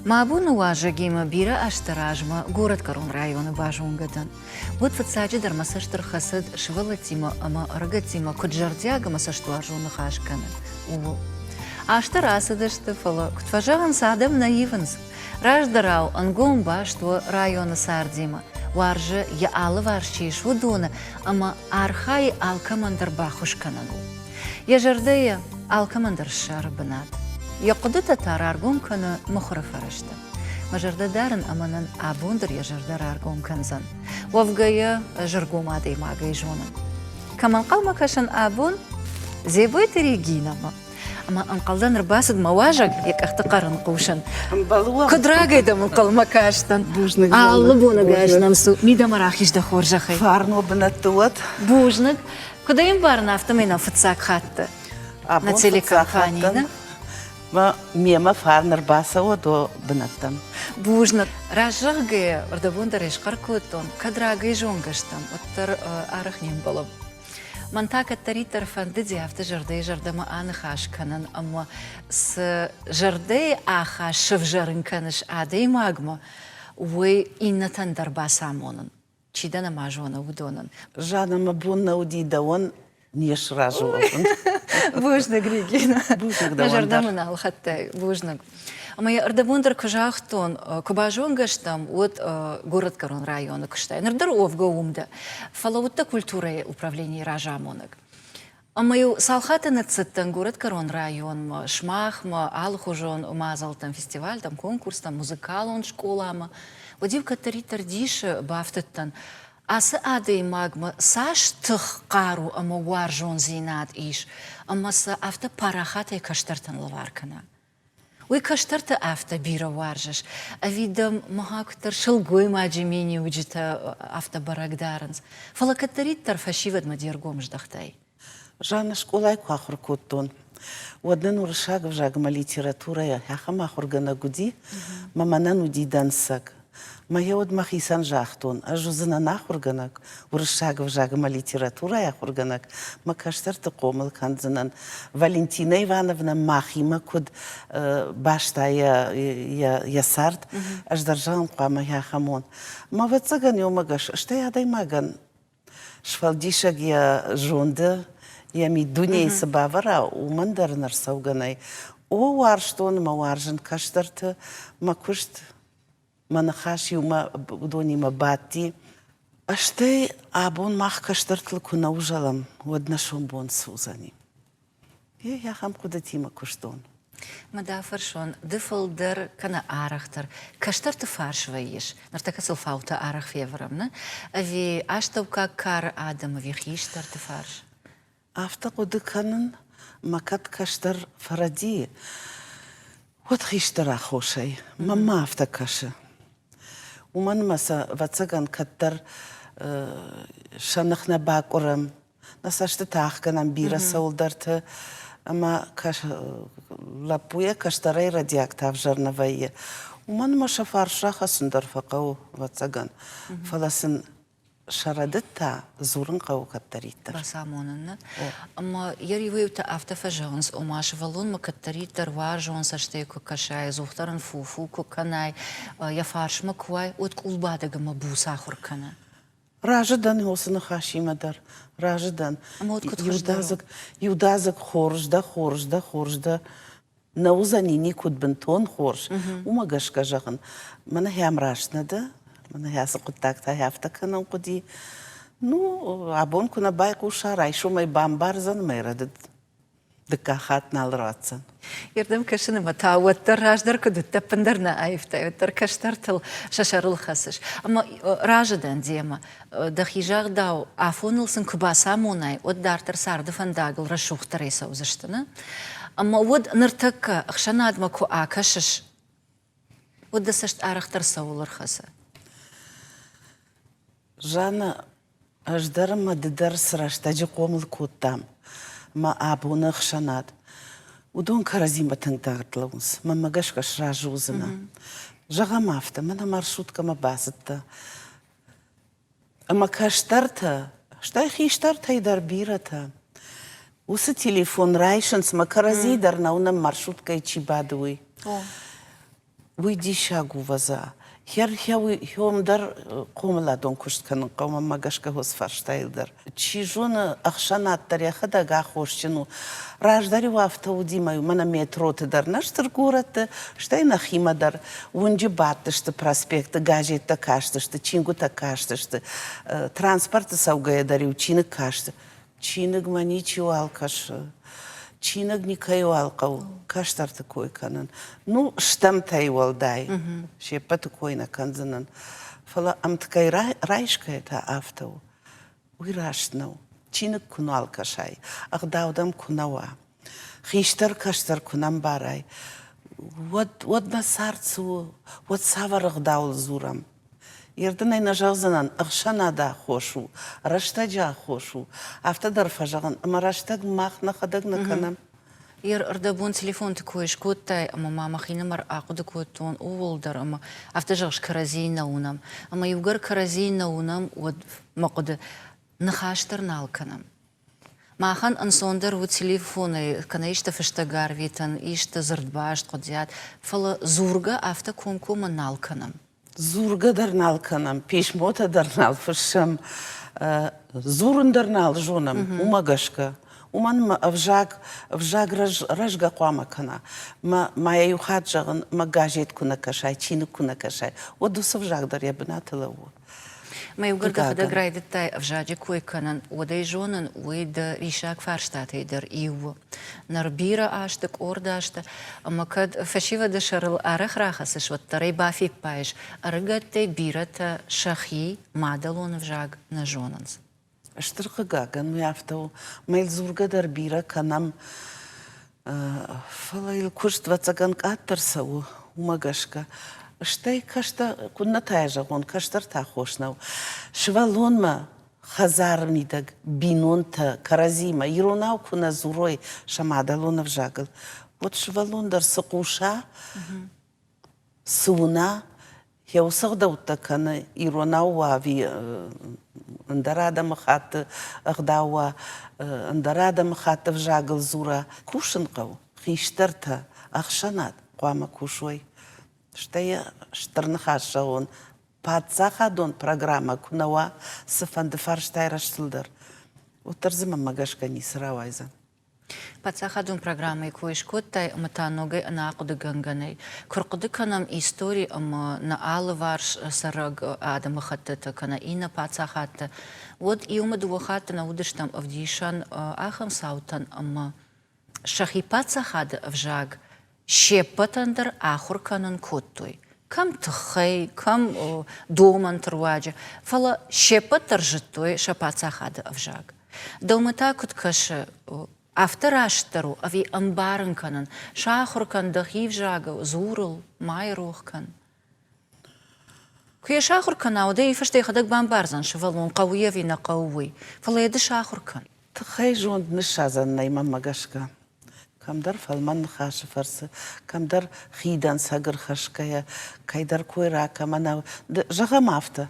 Мабуна важагима бира аштаражма город Карон района бажунгадын. Вот фацаджи масаштар хасад швалатима ама рагатима куджардяга масаштуажуны хашканы. Аштарасадышты фала кутфажаган садам наиванс. Раждарау ангом башту района сардима. Варжа я алы варшиш вудуна ама архай алкамандар бахушканагу. Я жардая алкамандар шарбанат. يقضي تتار أرجوم كان مخرف فرشته مجرد دارن أمانن أبوندر يجرد أرجوم كنزن وفجايا جرجوم عادي مع جيجونا كمان قوم كشن أبون زيبوي تريجينا أما أنقلدن رباسد مواجج يك اختقار نقوشن كدراجي ده من قلم كاشتن الله بونا جاش نمسو ميدا مراخيش ده خورجة خي فارنو بنتوت بوجنك كدايم بارنا افتمينا فتساك خات نتسلي كامبانينا ما ميما فارنر باسا ودو بنتم بوجنك راجعي ردبوندريش قركوتون كدراجي جونغشتم وتر أرخنين بلب منطقة تريتر فنددي هفت جردي جرده ما أنا خاش كنن أما س جردي آخاش شف جرن كنش عادي ماغما وإن تندر باسامونن چيدنا ماجونا ودونن جانا مبونا ودي دوان نيش راجوون بوجنك ريجينا بوجنك جرده من الخطة بوجنك أما يا أردبوندر كجاختون كباجون قشتم ود город Карон района кыштай. Нердер овга умда. Фалаутта культура управления ражамонок. Ама ю салхаты нацеттен город Карон район шмах алхужон мазал там фестиваль там конкурс там музыкалон школама. Водив катаритер дише бафтеттен. Асы адей магма саш тых кару ама варжон зинат иш. Ама са авто парахаты каштартан лаваркана. ويكشترت أفتا بيرا وارجش أفيدم مهاكتر شلقوي ما جميني وجتا أفتا براك دارنز فلا كتريد ترفشيفد ما ديرقومش دختاي جانا شكولاي كواخر كوتون ودن ورشاق وجاق ما ليتيراتورا يا خما خرقنا قدي ما منانو دي دانسك ما يود ما خيسان جاختون أجوزنا ناخرقناك ورشاق وجاق ما ليتيراتورا يا خرقناك ما كشترت قوم كان زنان فالنتينا إيفانوفنا ماخي ما كود باشتا يا سارد أجدر جان قوام يا خمون ما بتسجن يوم أجش أشتي هذا ماجن شفالديشك يا جوند يا ميدوني سبابرا ومندر نرسوغناي ووارشتون ما وارجن كشترت ما كشت ما نخاشي وما بدوني ما باتي أشتي أبون ماخ كشترت لكنا وجلم ودنا شون بون سوزاني يا خام قدتي ما كشتون مدافر شون دفل در كنا آرختر كشترت فارش ويش نرتكسل فاوتا آرخ فيفرمنا أفي أشتوكا كار آدم أفي خيشتر تفارش أفتقد كنن ما كت كشتر فردي وتخيشتر أخو شي ما أفتكش ومن مسا واتسجن كتر شنخنا باكورم نساشت تاخكنم بيرا سولدرت أما كش لابويا كشتري ردياك تافجرنا ويا ومن ما شفار شاخ سندر فقو واتسجن فلسن شردتا زورن قو كتريتر بسامونن أما يريوي تأفت فجونس وماش فلون ما كتريتر وارجونس أشتيكو كشاي زوخترن فوفو كو كناي يفارش مكواي وتقول بعد ما بوسا آخر كنا راجدن هوسن خاشي مدر راجدن يودازك خورج ده نوزني نيكود بنتون خورج وما قش كجغن من هي امراشنا ده من هي سقطاك هي افتكنا نقدي نو عبون كنا بايقو شارع شو ما يبامبارزن ما يردد دكاخاتنا الراتسن يردم كشنا متى وتر راجدر كده تبندرنا أيفتا وتر كشترتل ششر الخسش أما راجدن ديما دخيجار داو عفونلسن كباسا موناي ودارتر سارد فنداغل رشوخ تريسا وزشتنا أما ود نرتك أخشناد مكو آكشش ود سشت آرختر سول الخسة جانا أجدر ما ددرس راشتاجي قوم الكوتام ما أبونا خشناد ودون كرزيمة تنتاغت لونس ما قش كش راجوزنا جغا مافتا منا مرشوت كما باستا أما كاشترتا شتايخي اشترتا يدار بيرتا وس تليفون رايشنس ما كرزي درنا ونم مرشوت كي تشي بادوي ويدي شاقو وزا هيوم در قوم لا دون كشت كان قوم ما قش كهوس فرشتايل در تشيجون أخشانات تريخ دا قا خوشتنو راج داري وافتا ودي ما يمنا مترو تدر نشتر كورت شتاي نخيمة در ونجي باتشت проспект газет такаштышты чингу такаштышты транспорт саугая дари учинок кашты чинок маничи алкаш чинок никаю алкау каштар такой канан ну штам тай walдай шепа такой на канзанан фала ам такай райшка это автоу уйраштнау чинок куну алкашай ағдаудам кунауа хиштар каштар кунам барай вот на сарцу вот савар ағдау зурам Ердінай нажағзынан ұқшанада хошу, раштаджа хошу, автодар фажағын, ама раштаг махна қадаг наканам. Ер ырдабун телефон такойш коттай, ама мамахина мар ақуды коттон оолдар, ама автожағш каразейна унам. Ама югар каразейна унам, вот мақуды нахаштар налканам. Махан ансондар вот телефоны, кана ишта фештагар витан, ишта зардбашт қодзят, фала зурга авто комкома налканам. Зурга дарнал канам, пешмота дарнал фашам, зурун дарнал жонам, умагашка. Уман вжаг рожга қуама кана. Мая юхат жағын, ма газет куна кашай, чины куна кашай. Одуса вжаг дар я бинатыла вот. Май угарда хада грайдеттай вжаджи кой канан, одай жонан уйда ришак фарштаты дар иу. Нарбира аштык, орда ашта, ама кад фашива да шарыл арах рахасыш, вот тарай бафи пайш, арыгаттай бирата шахи мадалон вжаг на жонанс. Штырқы гаган, муяфтау, майл зурга дар бира канам, фалайл куш 20 каттарсау, умагашка. Штай кашта кунна тайжагон каштар та хошнау. Швалон ма хазар мидаг бинон та каразима иронау куна зурой шамадалон вжагал. Вот швалон дар сакуша суна я усагда утакана иронау вави андарада махат агдауа андарада махат вжагал зура кушанкау хиштарта ахшанат қуама кушой. Штая штарнахаша он пацахадон программа кунава сафанды фарштай раштылдар. Утарзыма магашка не сыравайза. Пацахадон программа и коиш коттай матаногай анақуды ганганай. Курқуды канам истории ама на алы варш сараг адама хаттата кана ина пацахатта. Вот и умаду вахатта на удыштам авдишан ахам саутан ама шахи пацахада вжаг. Шепатандар ахур канан коттой. Кам тхай, кам доман труаджа. Фала шепатар життой шапацахада авжаг. Далмата куткаша автораштару ави амбаран канан. Шахур кан дахи вжага зурл майрох кан. Куя шахур канау да и фаштай хадак бамбарзан шавалон қауяви на қауи. Фала еды шахур кан. Тхай жонд нишазан найма магашка. Камдар фалман хаш фарсы, камдар хидан сагыр хашкая, кайдар койрака манау. Жага мафта.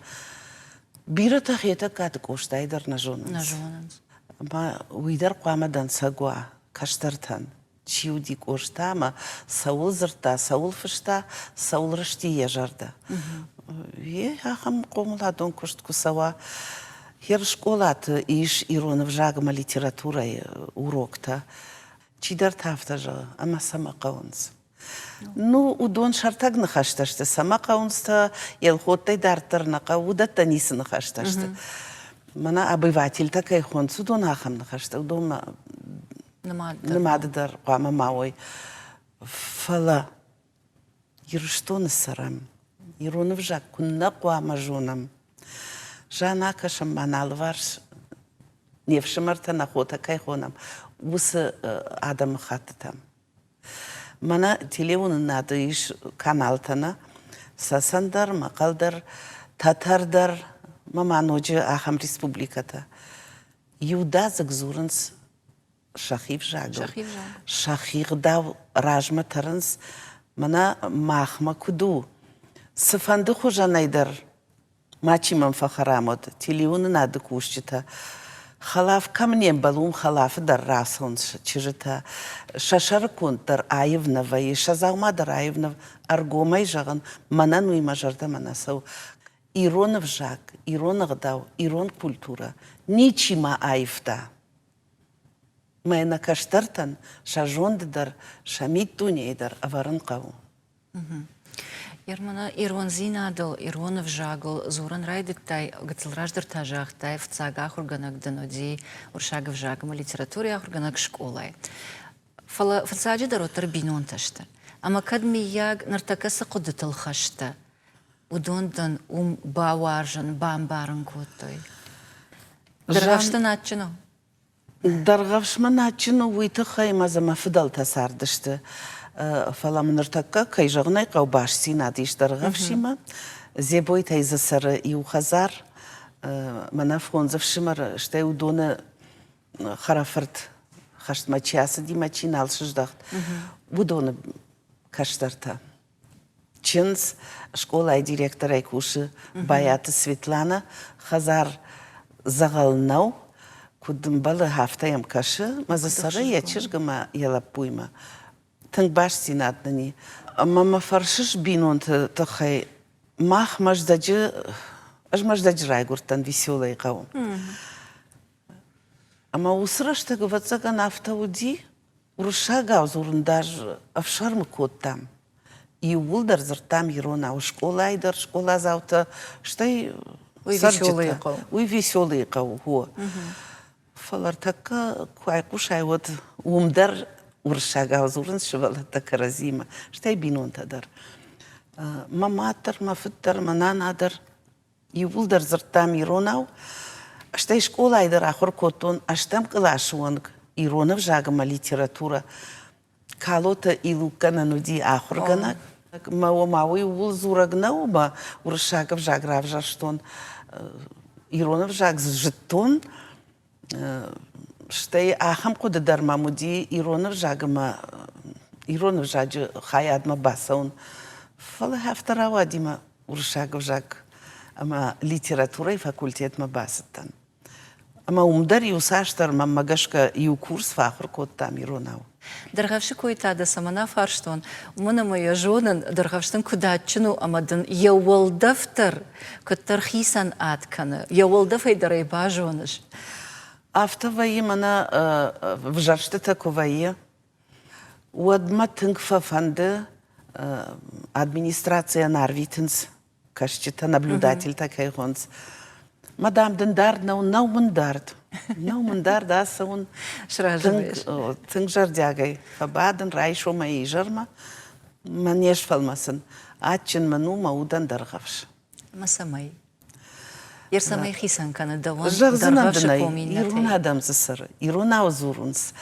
Бира тахета кат коштайдар на жонанс. На жонанс. Ма уйдар қуамадан сагуа, каштартан. Чиуди коштама, саул зырта, саул фышта, саул рышти ежарда. Ахам қомладон кошт кусава. Хер школат иш иронов жагма литература урокта. Чидар тафтажа, ама сама қаунс. Ну, удон шартаг нахашташты. Сама қаунста елхоттай дартырнақа, удатта нисы нахашташты. Мана обыватель такай хонс, удон ахам нахашты. Удон намадыдар қуама мауой. Фала. Ирыштоны сарам. Иронов жак, кунна қуама жонам. Жана кашам манал варш. Невшимарта нахота кайхонам. Усы адам хаттам. Мана телефон надо иш каналтана. Сасандар, мақалдар, татардар, маманочи ахам республиката. Юда загзурынс шахив жагыл. Шахирдав ражма тарынс. Мана махма куду. Сафанды хожанайдар. Мачимам фахарамод. Телефон надо кушчита. خلاف كم نيم بلوم خلاف در راسون چجتا ششر كون در آيفنا وي شزاو ما در آيفنا أرجومي جغن منانوي مجرد مناسو إيرون فجاك إيرون غداو إيرون كولتورا نيچي ما آيفتا ما أنا كشترتن شجوند در شميت دوني در أفرن قو Ермана Ирон зинадыл, Иронов жагыл, зуран райдыктай, гыцылраждыр тажахтай, в цагах урганак даноди, уршагов жагыма литературе урганак школай. Фацаджи даротар бинон ташта. Ама кадми яг нартакаса кудытыл хашта. Удондан бауаржан, бамбарын котой. Дыргашты начино. Дыргавшма начино уйты хайма зама фидал тасардышты. فلا منرتكا كي جغني قو باش سينا ديش درغفشيما زيبوي تايزا سر يو خزار منافقون زفشمر شتايو دون خرافرت خشت ما تشياس دي ما تشينال شجدخت ودون كشترتا چنس شكولا اي ديريكتور اي كوش بايات سветлана خزار زغلنو كودم بل هفته يم كش مزا سر يچرغما يلابويما تنگ باش سينات دني اما ما فرشش بينون تخي ماخ مجدج راي гуртан веселый قوم اما وسرش تغوتسا нафтауди уршага зурундаж афшарм коттам и улдар зертам ирона у школа айдар школа завта штай веселый قوم уй веселый قوم هو فلر така куай кушай вот умдар ورشاقة وزورن شبالة تكرزيمة شتاي بينون تدر ما ماتر ما فتر ما نانادر يولدر زرتام يروناو شتاي شكولا يدر آخر كوتون اشتام قلاشوانك يروناو جاقما ليتراتورة كالوتا إلو كان نودي آخر غناك ما وماوي ول زورغناو ما ورشاقة بجاق رافجا شتون يروناو جاق زجتون شتاي آخم قد در مامودي إيرونر جاج خياد ما باسون فلا هفترا وادي ما ورشاق وجاك أما ليتراتوري فاكولتيت ما باستن أما ومدر يوساشتر ما مغشك يو كورس فاخر كود تام إيروناو Дъргавши коита да самана фарштон, мона моя жонен дъргавштен кудачину амадын яуалдафтар, катар хисан аткана, яуалдаф айдарай бажонаш. Автоваи мана вжарштата коваи уадма тънгфа фанды администрация Нарвитенс, кашчета наблюдатель такой гонц. Мадам дендард нау мандард. Нау мандард аса он тънг жардягай. Фабаден райшо маи жарма манеш фалмасын. Ачен ману маудан дъргавш. Масамай. Ерсамай хисан кана даван дъргавша поминатей. Ирун адам засыр. Ирун аузурунс.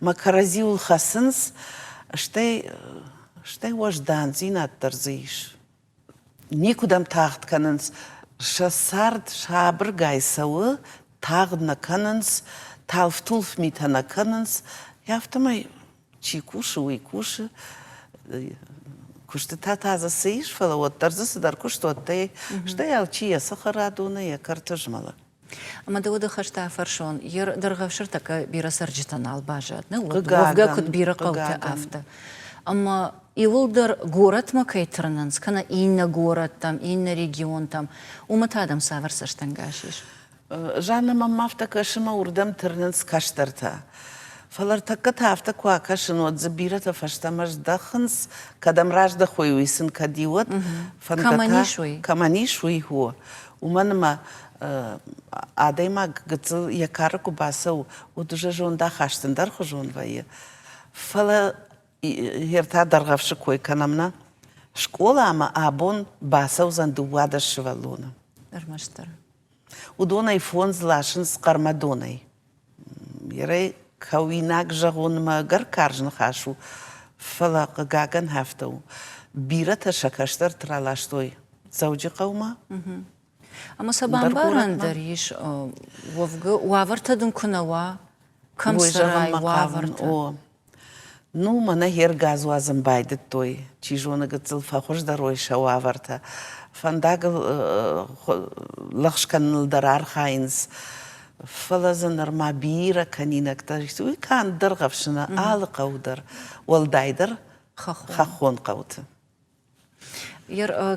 Макаразиул хасынс. Штай вождан зинат тързиш. Никудам тахт канынс. Шасард шабыр гайсауы тағд на канынс. Талфтулф мита на канынс. Яфтамай чикуши, уйкуши. Кушты таза сыйш фала вот тарзысы дар кушты оттай. Штай алчия сахарадуна я картажмала. Ама да ода хашта фаршон, ер дъргавшыр така бира сарджитан албажат. Вовга кут бира қаута афта. Ама илылдар город ма кайтырнанс, кана инна город там, инна регион там. Уматадам саварсаштан гашиш. Жанна маммафта кашыма урдам тырнанс каштарта. Фалар така тафта куа кашын от забирата фаштамаш дахынс, кадам ражда хойуисын кадиот. Каманишуй хуа. Уманма адайма гыцыл якары кубасау удужа жонда хаштындар хужон вайы. Фала ерта даргавшы кой канамна. Школа ама абон басау зандуада шывалуна. Армаштар. Удонай фон злашын скармадонай. Ерай кауинак жагон ма гаркаржын хашу. Фала гаган хафтау. Бирата шакаштар тралаштой. Зауджи қаума? Ама сабамбаран дариш вовга уавартадын кунава камсарай уаварта. Ну, мана хер газу азамбайды той. Чижона гыцыл фахош даройша уаварта. Фандагыл лахшканылдар архайнс. فلازنر ما بيرا كانينك تريسوي كان درغفشنا آل قودر والدايدر خخون قوت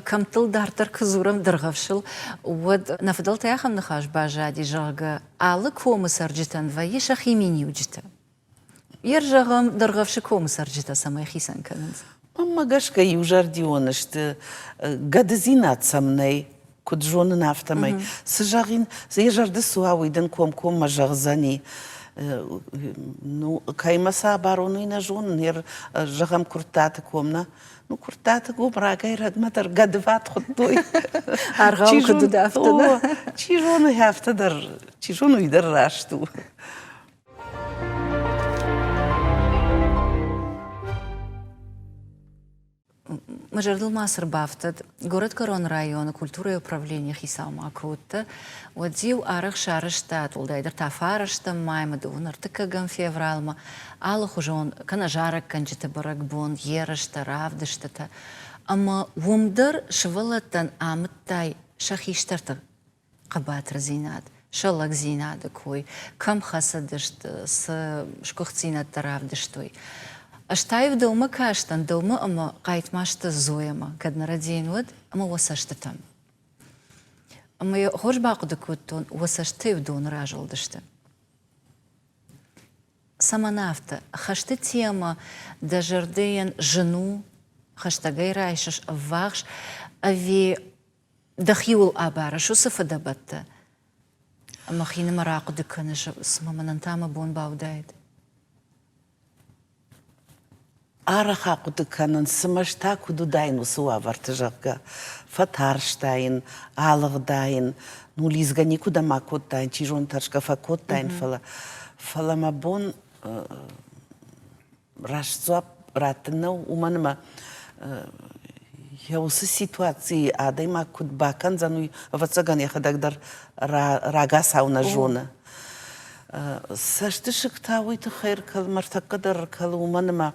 كم تل دارتر كزورم درغفشل ود نفضلت يا خم نخاش باجادي جاغا آلك هو مسرجتن ويش خيميني وجتا يرجغم درغفش كو مسرجتا سما خيسان كانت ماما قشكا يوجر ديونشت قد زينات سمني كد جون نافتمي سجاغين يجر دسوا ويدن كوم مجغزاني نو كايما سابارونو ينجون نير جغم كرتات كومنا نو كرتات كوم راقاي رقمتر قد فات خطوي أرغام كدو دافتنا تيجونو هافتدر تيجونو يدر راشتو مجردل مصر بافتد город Корон района культуры и управления хисал макутта وديو арах шарыштат улдайдыр тафарышта маймады унартыкаган февралма алы хужон канажарак канжыты барак бон ерышта равдыштата ама вумдыр швылаттан амыттай шахиштарты қабатыр зинат шалак зинады кой кам хасадышт с шкухцинат равдыштой أشتايف دوما كاشتن دوما أما قايت ماشتا زويما كد نردين ود أما وساشتتم أما يخوش باقو دكوتون وساشتايف دون راجل دشتا سما نافتا خشت تيما دا جردين جنو خشتا غير عايشش أفاغش أفي دخيول أبارا شو سفدا بتا أما خيني مراقو دكنش سما مننتاما بون باودايد Араха кудыканын сымашта кудудайн усуа вартыжакка. Фатарштайн, алыгдайн, ну лизга никуда макоттайн, чижон таршка факоттайн фала. Фала мабон рашцуап ратынау уманыма я усы ситуации адайма куд бакан зануй вацаган яхадагдар рага сауна жона. Саштышык тауиты хайр кал мартаккадар кал уманыма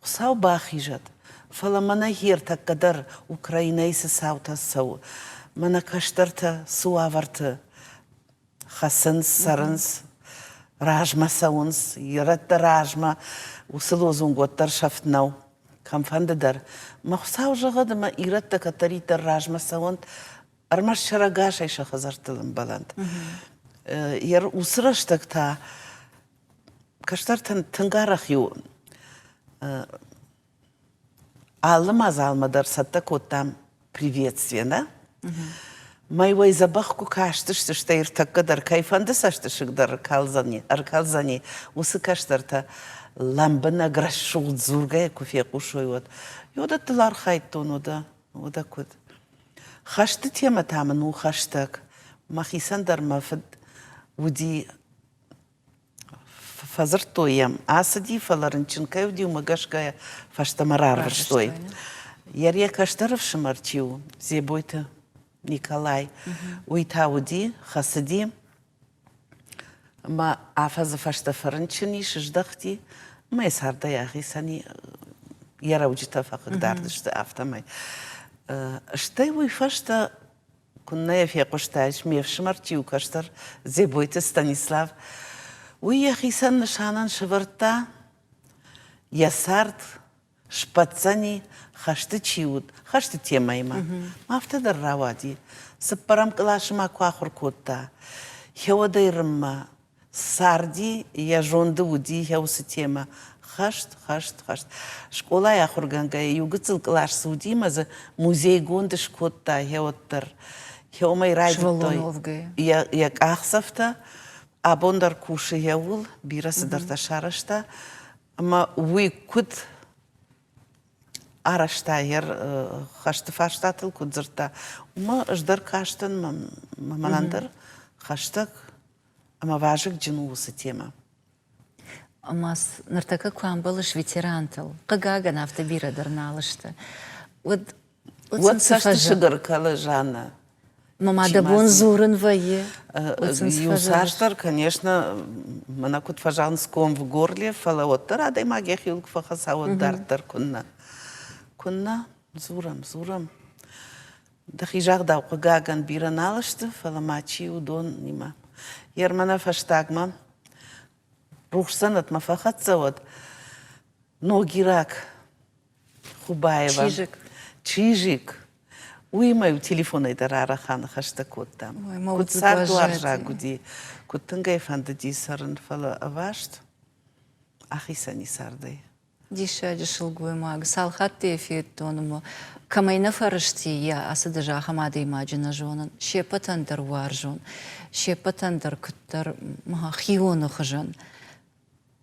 ساو باخيجت فلا منا هير تقدر أوكرانيس ساو تساو منا كشترت سوافرت خسنس سرنس راجما ساونس يرد راجما وسلوزون قطر شفتناو كم فنددر ما خساو جغد ما يرد كتريت الراجما ساونت أرمش شرقاش إيش خزرت لمبلند ير وسرشتك تا كشترت تنقارخيو Аллама залмадар саттак оттам приветствие, да? Майвай забахку каштышты штайр таккадар кайфанды саштышыгдар аркалзани усы каштарта ламбына грашшул зургая куфе кушой вот. Йода тылар хайттон ода код. Хашты тема тамын у хаштаг. Махисандар мафад уди фазыртоям, асади фаларынчын кайвди умагашкая фаштамарар варштой. Ярья каштаров шамарчиу, зебойта Николай, уйтауди, хасади, ма афаза фаштафарынчыни шыждахти, ма эсарда яхи сани яраудита факагдардышты автомай. Штай уй фашта кунная фекуштач, мев шамарчиу каштар, зебойта Станислав, ويا خيسان نشانان شبرتا يسارت شبتساني خشت تشيود خشت تيمايما ما افتدر راوادي سبرام كلاش ما كواخر كوتا هوا دايرما ساردي يا جون دودي هوا ستيما خشت شكولا يا خورغانغا يوغتل كلاش سودي مازا موزي غوندش كوتا هوا تر هوا ما يرايد يا كاخسفتا Абондар куши яул, бирасы дарта шарышта, ама уй куд арашта ер хашты фаштатыл кудзырта. Ума ждар каштан маманандар хаштаг, ама важык джину усы тема. Амас нартака куамбалыш ветерантыл, кагага нафта бира дарналышты. Вот сашты шыгыр калы жана. Мама да бон зурын вае. Юсаштар, конечно, мана кут фажан ском в горле, фала оттар, а дай магия хилк фахаса оттар кунна. Кунна, зурам. Да хижах да уқагаган бира налышты, фала мачи удон нима. Ермана фаштагма, рухсанат мафахат завод, Ногирак, Хубаева. Чижик. Уймаю телефон айдарара хана хаштакот там. Ой, могут Кутсар заблажать. дуаржа гуди. Кутынгай фандади сарын фала авашт. Ахисани сардай. Диша дешилгуй маг. Салхат тефит тоному. Камайна фарышти я асада жахамады имаджина жонан. Шепатандер варжон. Шепатандер куттар хиону хажан.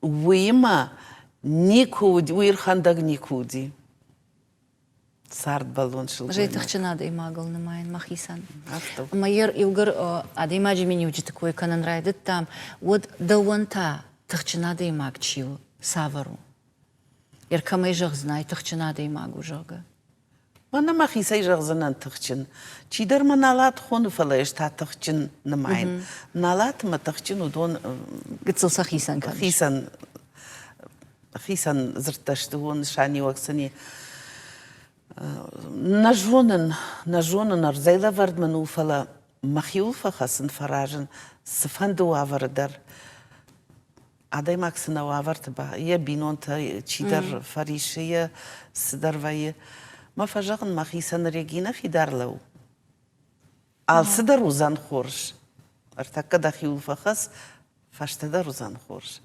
Уйма никуди, уирхандаг никуди. Сард баллон шилгуй. Жей тахчинада имагал намайн махисан. Автов. Майер илгар ада имаджи мини уджи такой канан райдет там. Вот даванта тахчинада имаг чиу савару. Ер камай жах знай тахчинада имагу жага. Мана махисай жагзанан тахчин. Чидар ма налат хону фалаеш та тахчин намайн. Налат ма тахчин удон Гыцыл сахисан кан. Хисан зрташты он шани ваксани. Нажонен арзайла вардман уфала махиулфа хасын фаражен сфанду авардар. Адай максына авартба. Я бинонта чидар фарише я сидарвае. ما فجأة ما خيسان رجينا في دار لو على صدر وزان خورش ارتكد خيول فخس فاشتدر وزان خورش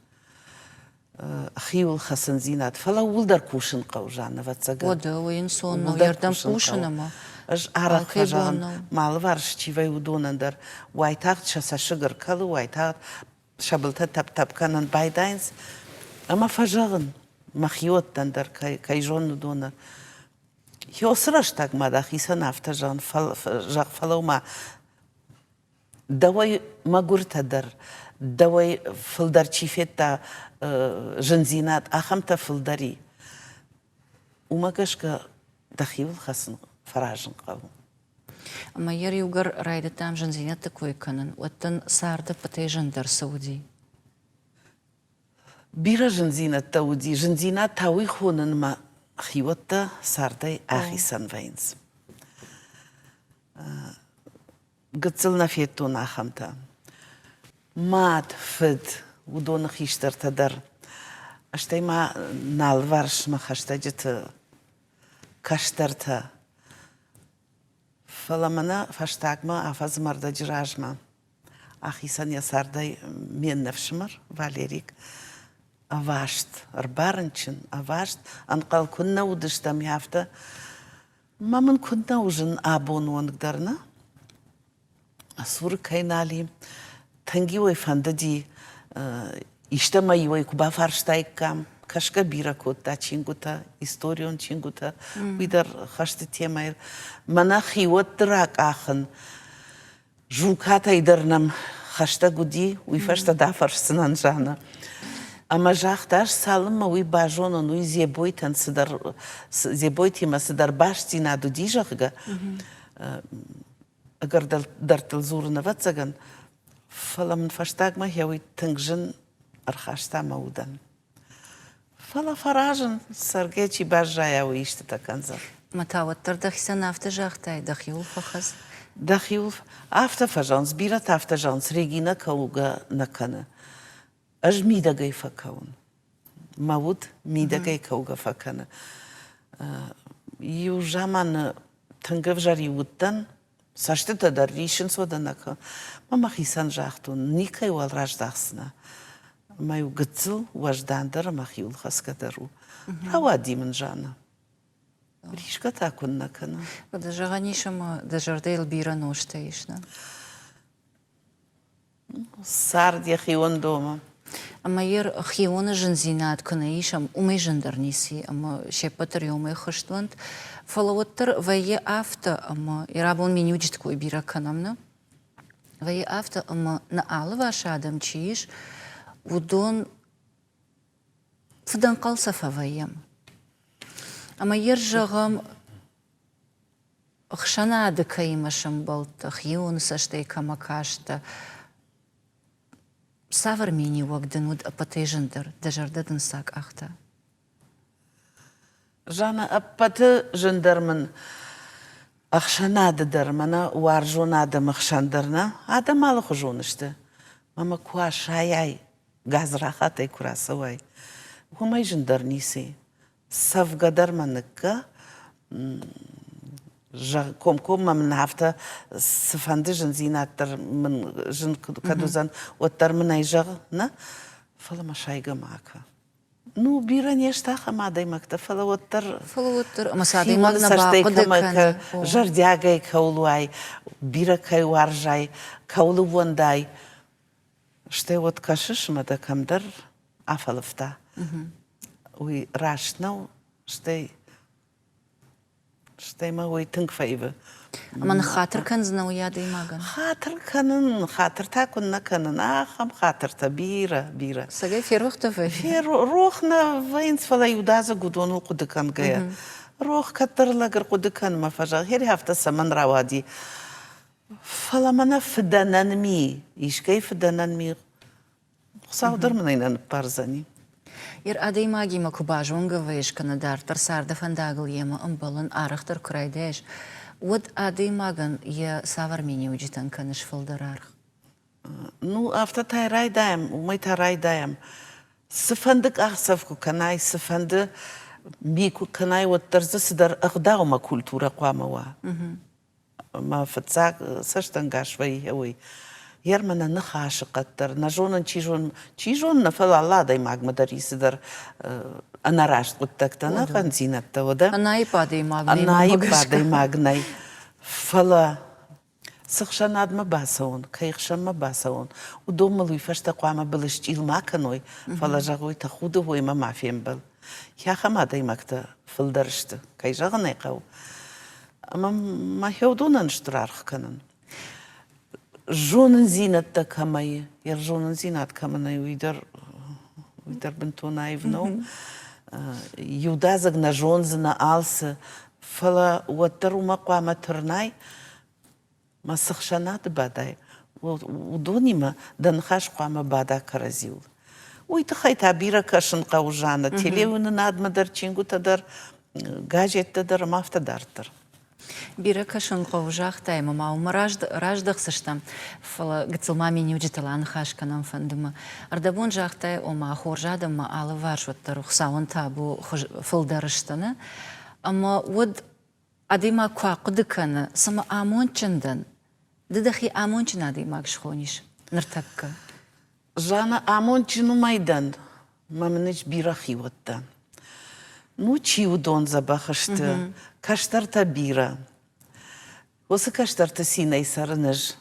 خيول خسن زينات فلا ولدر كوشن قوجان نفتسجا وده وينسون ويردم كوشن ما اش عرق فجأة مال ورش تيفي ودون در وايتاخت شاسا شجر كلو وايتاخت شبلتا تب كانن بايداينز اما فجأة ما خيوت تندر كي جون دونا Хиосраш мада хисан автажан жак фалаума давай магуртадар давай филдар чифетта жинзинат ахамта филдари умагашка дахил хасын фаражын калу. Майер югар райда там жинзинат такой канан. Оттан сарда патай жандар Сауди. Бира жинзинат тауди жинзинат тауи хонын ма خيوتا ساردي آخي سنفينز قتلنا في التون خمتا مات فد ودون خيشتر تدر اشتي ما نالورش ما خشتجت كشترتا فلمنا فاشتاق ما افز مرد جراج ما آخي سن يا ساردي مين نفشمر فاليريك авашт, арбарынчын, авашт, анқал күнна удыштам яфта. Мамын күнна ужын абон онгдарна. Асур кайнали. Танги ой фандади иштама ой куба фарштайкам. Кашка бира котта чингута, историон чингута. Уидар хашты темайр. Мана хиот драк ахын. Жуката идарнам хашта гуди, уйфашта дафаршсынан жана. Ама жахташ салым уй бажонон уй зебойтан зебойтима сидар башти на дудижахга агар дартыл зурна ватсаган фаламын фаштагма хяуй тынгжын архаштама удан. Фала фаражын саргечи бажая уй ишты таканза. Матаваттар дахисан авта жахтай дахиул фахаз. Дахиул авта фажанс бират авта жанс Регина Кауга накана. Аж мидагай факаун. Мавут мидагай кауга факана. Южаман тангавжари уттан саштыта дар ришин соданака. Мама хисан жахтун никай вал раждахсна. Маю гыцыл важдандар махиул хаскадару. Рава димын жана. Ришка такун накана. Даже ганишама дажардейл бира ноштаишна. Сардия хион дома. Майер хиона жинзинат канаишам умей жандарниси, ама шепатар юмей хаштвант. Фалаваттар вае авто, ама ирабон менюджи такой бира канамна. Вае авто, ама на алы ваш адам чииш, удон фудан калса фаваем. Ама ер жағам хшана адыкаимашам балта, хиона саштай камакашта. Савар мини вагден уд апатежендер, дежардаден сак ахта. Жана апаты жендермін ақшанады дырмана, уаржонады мақшандырна, адам алық жонышты. ماما كوا شاياي غاز راحتي كرا سواي وما يجندر نيسي صف قدر منك كوم من هفته سفند جن زيناتر من جن كدوزن وتر من يجغ نا فلا ما شايقة معك نو بيران يشتاخ ما دايمك فلا وتر فلوتر مسادي مغنا باقد كان جردياغي كولواي بيرا كاي وارجاي كولو ونداي شتي وت كشش مدا كمدر افلفتا وي راشنو شتي ما هو تنكفيبه من خاطر كان زنو يادي ماغن خاطر تاكن كان خم خاطر بيرة سجى في روح تفي في روحنا وين فلا يودازا قدونو قد كان جاي روح كتر لقر قد كان ما فجأة هيري هفتا سمن روادي فلا منا فدانان مي إيش كيف فدانان مي صادر منين بارزاني ير أدي ماجي ما كوباجونغ ويش كندار ترسار دفنداغل يما أمبلن أرختر كرايداش ود أدي ماغن يا سافر ميني وجيتن كنش فلدرارخ نو أفتا تاي راي دايم ومي تاي راي دايم سفندك أخصفكو كناي سفند ميكو كناي وترز سدر أغداو ما كولتورا قواموا ما فتساق سشتنغاش وي هوي يرمنا نخاش قطر نجون تشيجون نفل الله داي ماغ مدريس در أنا راشت قلتك تنا فنزينة تودا أنا يبادي ماغني أنا يبادي ماغني فلا سخشان عاد ما باسون كيخشان ما باسون ودوم ملوي فشتا قوام بلشتيل ما كنوي فلا جاغوي تخودو هوي ما معفين بل يا خما داي ماكتا فلدرشت كي جاغني قو أما ما يودونا نشترارخ كنن جون زينة كماي يرجون زينات كماي ويدر بنتونا يفنو يودازق نجون زنا آلس فلا وترو ما قوام ترناي ما سخشانات باداي ودوني ما دنخاش قوام بادا كرزيول ويتخي تعبيرا كاشن قوجانا تليون ناد مدرچينغو تدر غاجت تدر ما افتدارتر بيرك شن قوجاخ تايم ما ومراجدخ سشتم فلا قتل مامي نيوجتلان خاش كنام فندم أردبون جاخ تاي وما خورجادم ما على وارش وتروخ ساون تابو فلدرشتنا أما ود أدي ما كوا قد كان سما آمون چندن ددخي آمون چن أدي ماكش خونيش نرتك جانا آمون چنو مايدن ما منش بيرخي ودن نو چيو دون زبخشت كشترت بيرا وس كشترت سيني سرنج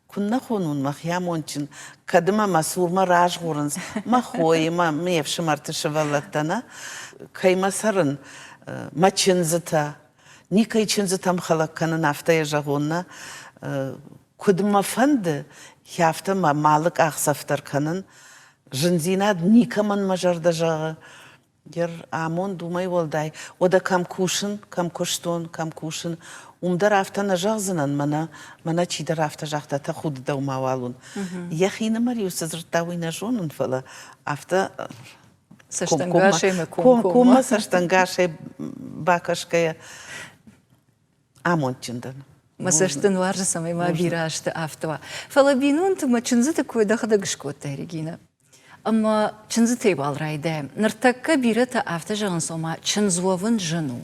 كنا خونون مخيامونچن كدما مسور ما راج غورنز ما خوي ما ميفش مرت شولتنا كيما سرن ما چنزتا نيكاي چنزتا مخلق كنا نافتا يجغونا كدما فند يافتا ما مالك اخسفتر كنن جنزينات نيكا من مجرد جغ ير آمون دوماي والداي ودا كم كشتون كم كوشن ومدر أفتا نجازنن منا چي در أفتا جاختا تخود دو موالون يخينا مريو سزرتاوي نجونن فلا أفتا سشتنغاشي كوما سشتنغاشي باكشكايا آمون چندن ما سشتن وارجة سمي ما بيراشت أفتوا فلا بينون تما چنزتا كوي داخدا قشكوت تهريجينا أما چنز تيبال رايدا نرتكا بيرتا أفتا جان سوما چنزوون جنو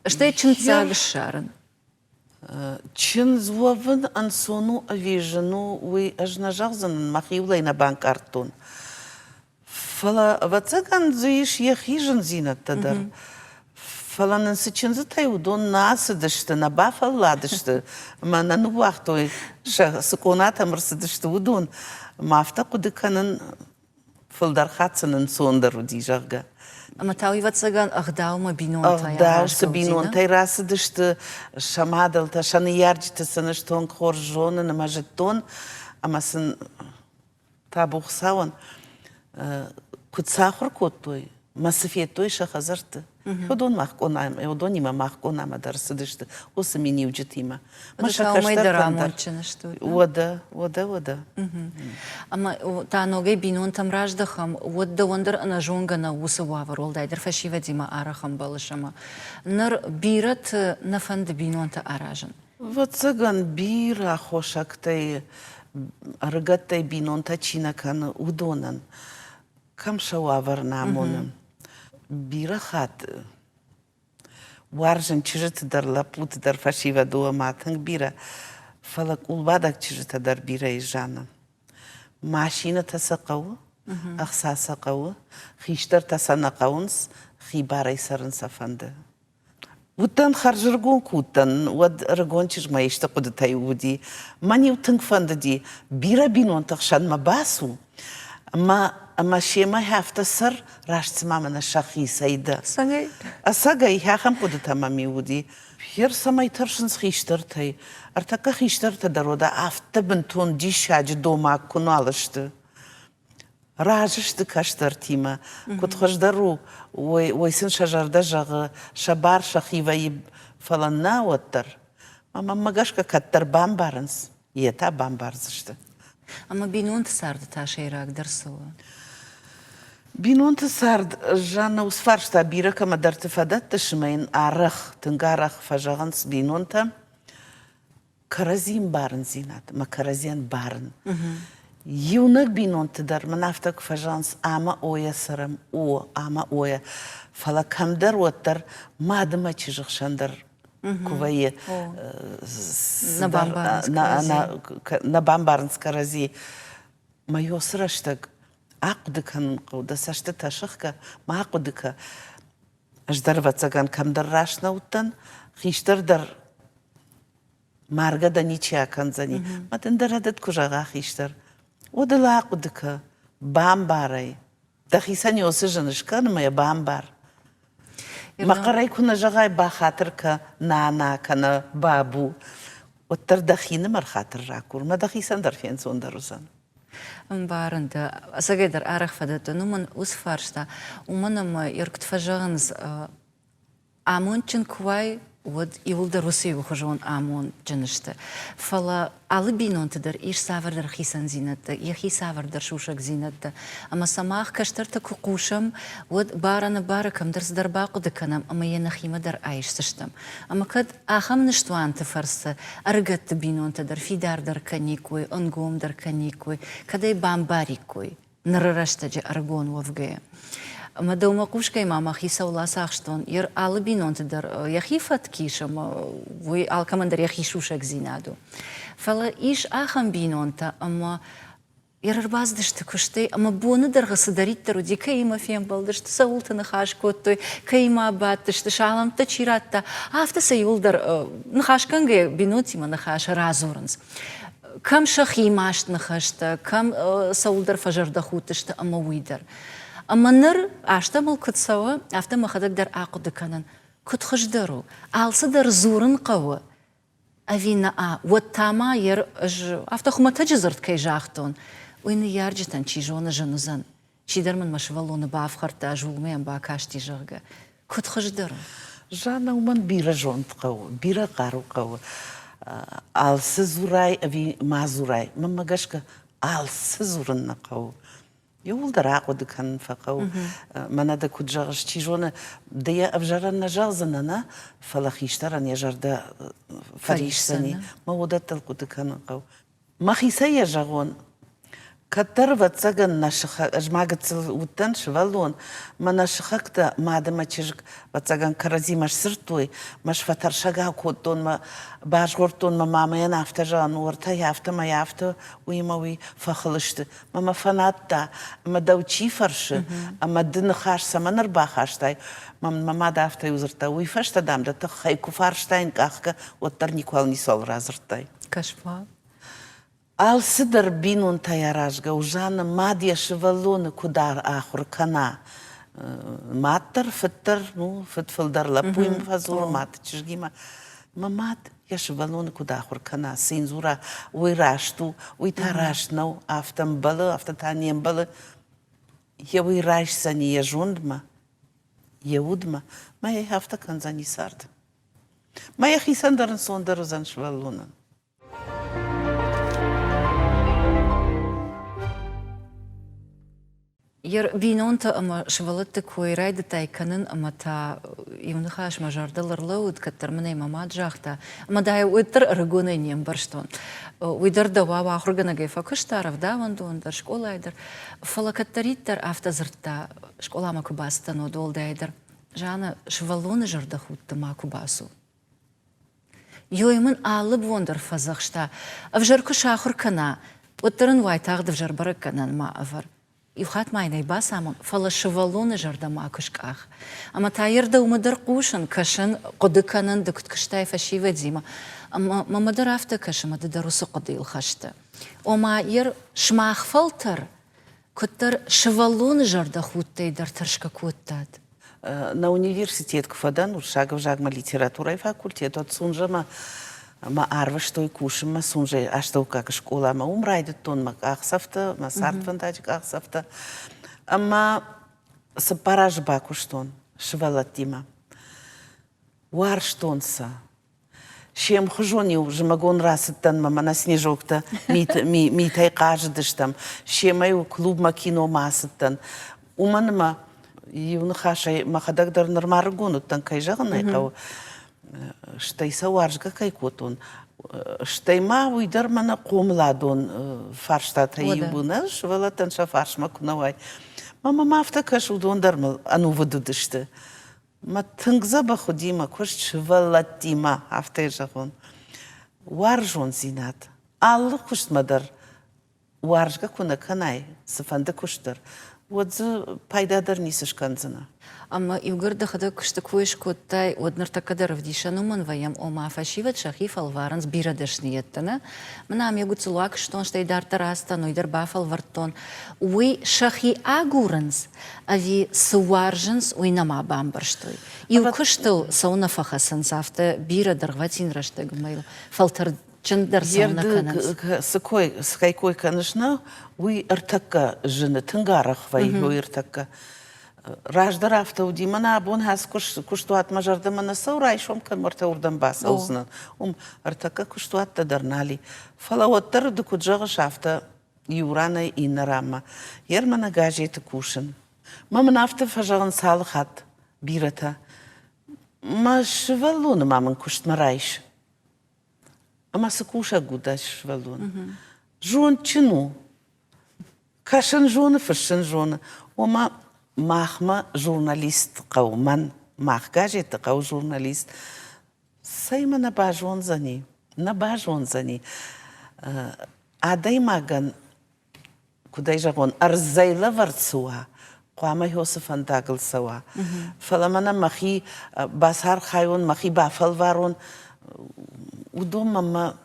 اشتاي چنزاغ الشارن چنزوون أنسونو أفيجنو وي أجنا جغزن مخيولينا بانك أرتون فلا واتساقان زيش يخيجن زينة تدر فلا ننسي چنز تايودون ناس دشت نبافل لا دشت ما ننو وقتو سكونات مرس دشت ودون ما افتقد كانن فلدر خاتسنن سوندر ودي جغا أما تاوي واتساقان أغداو ما بينون أغداو سبينون تاي راس دشت شمادل تشان يارج تسنشتون خورجون نماجتون أما سن تابوخ ساون كنت ساخر كوتوي ما سفيتوي شخزرت يودون ماخكونا يودوني ما ماخكونا ما درس دشت وسميني وجتيما ما شكشتر كندر ودا أما تانوغي بينون تمراجدخم ودا وندر أنا جونغنا وسوافر والدايدر فشيفة ديما آرخم بالشما نر بيرت نفند بينون تا آراجن واتساقان بيرا خوشاكتاي رقدتي بينون تاتشينا كان ودونن كم شوافر نامونن بيرخات وارجن چجت در لپوت در فشیو دو ماتنگ بیره فلک اول بعدک چجت در بیره جانم ماشینه تسقو اخساس قو خیشتر تسنقونس خیباره سرن سفنده ودن خرجرگون كوتن ود رجون تيج ما يشتقد تايودي ماني وتنك فنددي بيرا بينون تخشان ما باسو اما شي ما هافت السر راش تسمع من الشخي سيدة سنجي أساقي هاخم قد تمامي ودي هير سماي ترشنس خيشترتي ارتكا خيشترت درودا افت بنتون دي شاج دوما كنالشت راجشت كاشتر تيما كنت خجدرو ويسن شجر دجغ شبار شخيوي فلنا وتر ما قاشك كتر بامبارنس يتا بامبارزشت اما بينون تسارد تاشي راك درسوا بينون تسارد جانا وسفارشتا بيرا كما درت فدت تشمين عرخ تنقارخ فجغنس بينون تا كرزين بارن زينات ما كرزين بارن يونك بينون تدر منافتك فجانس اما اويا سرم او اما اويا فلا كم در وتر ما دما تشجخ شندر كوفيه نبامبارنس كرزي ما يوسرشتك عقدك هنقود سشت تشخك ما عقدك اجدر وتسغان كم در راشنا وتن خيشتر در مارغا دنيچيا كنزني ما تندر هدت كوجا خيشتر ودل عقدك بامباري دخيسان يوسجنش كان ما بامبار ما قرأي كنا جغاي با خاطرك نانا كان بابو وتر دخين مر خاطر راكور ما دخيسان در فين سون دروزن مبارن دا أساقدر أرخ فدتو نمون أسفارشتا ومن ما يركت فجانز آمون چن كواي ود يولد روسي وخجون آمون جنشته فلا على بينون تدر إيش سافر در خيسان زينت يخي سافر در شوشك زينت أما سماخ كشترت كقوشم ود بارنا باركم درس در باقو دكنم أما ينخيمة در عايش سشتم أما كد آخم نشتوان تفرس أرغت بينون تدر في دار در كنيكوي أنقوم در كنيكوي كده بامباريكوي نررشت جي أرغون وفقية ما دوما قوشكي ماما خيسا ولا ساخشتون ير على بينون تدر يخي فتكيشم وي على كمان در يخي شوشك زينادو فلا إيش آخم بينون تا أما ير باز دشت كشتي أما بون در غصداريت ترو دي كيما فيم بلدشت ساولت نخاش كوتوي كيما باتشت شالم تشيرات تا هافتا سيول در نخاش كنغي بينوتي ما نخاش رازورنز كم شخي ماشت نخشت كم ساول در فجر دخوتشت أما ويدر أما نر أشتمل كتسوى أفتم ما خدك در عقد كنن كت خجدرو عالس در زورن قوة أفينا والتاما ير أفتخ ما تجزرت كي جاختون وين يارجتن تشيجون جنوزن شي در من مشوالون بافخر تاجول مين باكاش تيجرغا كت خجدرو جانا ومن بيرا جونت قوة بيرا قارو قوة عالس زوراي أفي ما زوراي مما قاشك عالس زورن قوة يول دراق ودكان فقو من دا كود جاغش تيجونا ديا أفجرنا جازنا فلا خيشترن يجر دا فريش سني ما ودت القدكان قو ما خيسيا جاغون كتر وتسجن نشخ أجمعت وتن شوالون ما نشخكت ما دم تشجك وتسجن كرزي مش سرتوي مش فتر شجع كودون ما باشغورتون ما ماما ينافت جان ورتا يافت ما يافت ويموي فخلشت ما فناتا ما دوتشي فرش أما دن خاش سما نربا خاشتاي ما دافت يوزرتا ويفشت دام ده تخي كفارشتاين كاخك وترني كوالني سول رازرتاي كشفا Al sidar binun tayarajga ujana madya shivalun kudar akhur kana matar fitar no fitfil dar la puim fazur mat chishgima mamat ya shivalun kudar akhur kana sinzura wirashtu witarashno aftam bala aftataniam bala ya wirash sani ya jundma yehudma ma ya hafta kan zani sart ma ya khisandaran sondar zan shivalunan Ер бинонта ама швалатты койрайды тайканын ама та юнхаш мажардалар лауд каттармына мамад жахта. Ама дай уйттар рыгуны нем барштон. Уйдар да вава ахургана гайфа кыштаров да вандондар школайдар. Фалакаттариттар автозыртта школама кубастан одолдайдар. Жана швалоны жарда хутты ма кубасу. Йоймын алып вондар фазахшта. Авжарку шахур кана. Уттарын вайтагды вжар баракканан ма авар. Юхат майнай басамон фала швалоны жарда ма кышках. Ама таирда умадар кушан кашан кодыканан дыкт кыштай фашива дима. Ама мамадар афта кашан мададарусу кодыл хашта. Ома ер шмах фалтар. Куттар швалоны жарда хуттайдар таршка куттад. На университет кфадан уршагов жагма литература и факультет от сунжама ма арва что и кушам ма сунже а что как школа ма умрайдет тон ма ахсафта ма сартвантач ахсафта ама сапараж бакуштон швалатима варштонса Чем хожони уже магон раз тан мама на снежок-то ми тай каждыш там. Чем мою клуб ма кино масыттан. Уманма юны хашай махадагдар нормаргону тан кайжагнай кау. Штай саваржга кайкотон. Штай ма уйдар мана комладон фарштата юбуна швалатан шафарш макунавай. Мама мафта кашу дондармал ану выдудышты. Ма тынгза баходима кош швалатима афтай жагон. Варжон зинат. Аллы куштмадар. Варжга куна канай сыфанды куштар. Водзы пайдадар нисышканзына. Ама югырда хада кышты куеш коттай однар такадаров дишануман ваям ома фашиват шахиф алваранс бирадышнияттана. Манам ягуцулак штон штайдар тарастан уйдар бафал вартон. Уй шахи агуранс ави суваржанс уйнама бамбарштой. И укыштыл сауна фахасан сафта бирадар ватин раштаг майл фалтар чандар сауна кананс. С кайкой канышна уй артака жена тынгарах вай уй артака. Раждар автоуди мана абон хас куштуат мажарда мана саурай шом кан марта урдан бас аузна. Артака куштуат тадарнали. Фалауаттар дукуджага шафта юрана и нарама. Ермана гажет кушен. Мама нафта фажаган салхат бирата. Ма швалун маман кушт марайш. Ама сакуша гуда швалун. Жон чину. Кашан жона фашан жона. Ома Махма журналист қауман, мах гажет қау журналист. Сайма на бажон зани, на бажон зани. Адай маган, кудай жагон, арзайла варцуа, қуама Йосифан дагыл сауа. Фаламана махи басар хайон, махи бафал варон, удом мама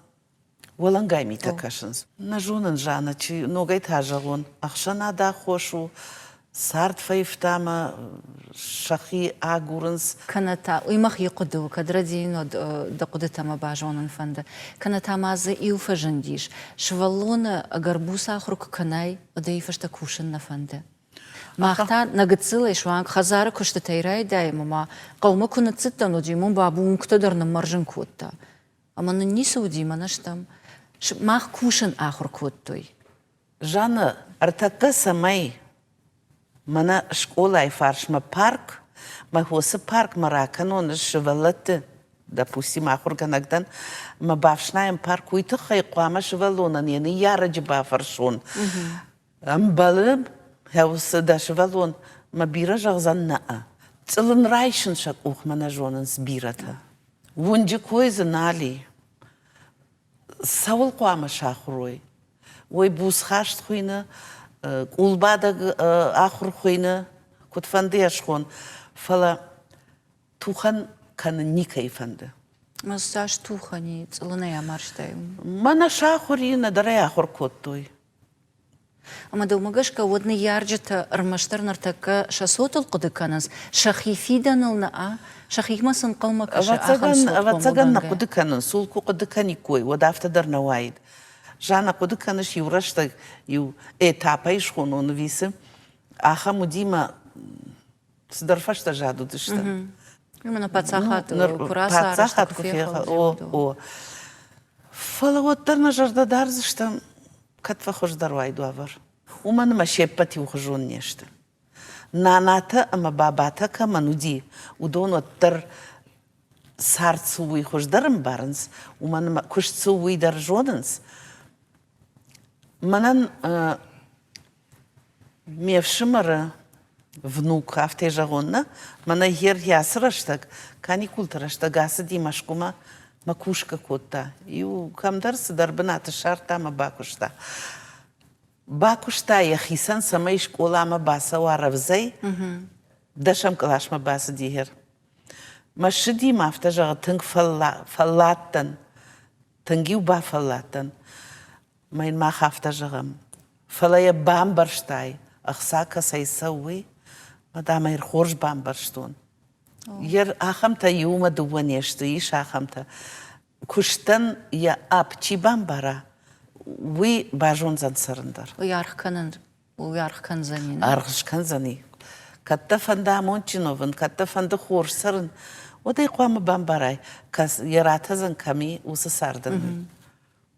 Волангай ми такашынс. На жонын жана, чи ногай та жагон, ахшана да хошу, Сарт фаифтама шахи агурынс. Каната уймах йقدو кадрадино да кудетама бажонын фанда. Каната мазы иуфа жандиш. Швалона гарбуса ахрук канай да ифашта кушен на фанда. Махта нагцылай шванг хазара кушта тайрай дай мама. Каума куна циттан одимун бабун ктадарна маржин котта. Ама на ниса удима наштам. Мах кушен ахрук коттой. Жана артака самай Мана школа и фаршма парк, ма хоса парк маракано швалаты, допустим, ахурганагдан, ма бавшнаем парк уйта хайқуама швалона, не яраджи бафаршон. Амбалым, хауса да швалон, ма бира жагзан наа. Целын райшын шак ухмана жонын сбирата. Вунджи койзы нали. Савыл қуама шахурой. Ой бусхашт хуйна, Улбада ахур хуйна, кутфанды ашхон, фала тухан кана ника ифанды. Масаш тухани целыная амарштай. Мана шахурина дарай ахур коттой. Ама далмагашка водны ярджета армаштар нартака шасотыл кудыканас, шахифиданылна а, шахихмасын калмакаша ахан сот Вацаган на кудыканын, сулку кудыкани кой, водафта дарнавайд. Жана кудыканыш юрашта ю этапа ишхон он висы, аха мудима сдарфашта жаду дышта. Именно пацахат кураса пацахат куфеха. О. Фала вот тарна жажда дарзышта катва хош дарвайду авар. ومن ما شيبتي وخجون نيشت ناناتا أما باباتا كما ندي ودون وتر سارت سوي خوش درم بارنس ومن ما كشت سوي در جوننس منن ميفشمر внук автежа гонна мана ер ясраштак кани култраштак аса димашкума макушка котта ю камдарс дарбната шарта ма бакушта я хисан сама школа ма баса варавзай дашам клаш ма баса дихер машди ма автежа тынг фаллаттан тынгиу ба фаллаттан mein mach автежа фалая бамбарштай ахсака сайсауи مدام خورج بام برشتون یر آخم تا یوم دوانیشت ایش آخم تا کشتن یا آب چی بام برا وی باجون زن سرندر ويارخ كنزني آرخش کنزنی کتا فنده مونچینوون کتا فنده خورج سرن و دی قوام بام برای کس یرات زن کمی وس سردن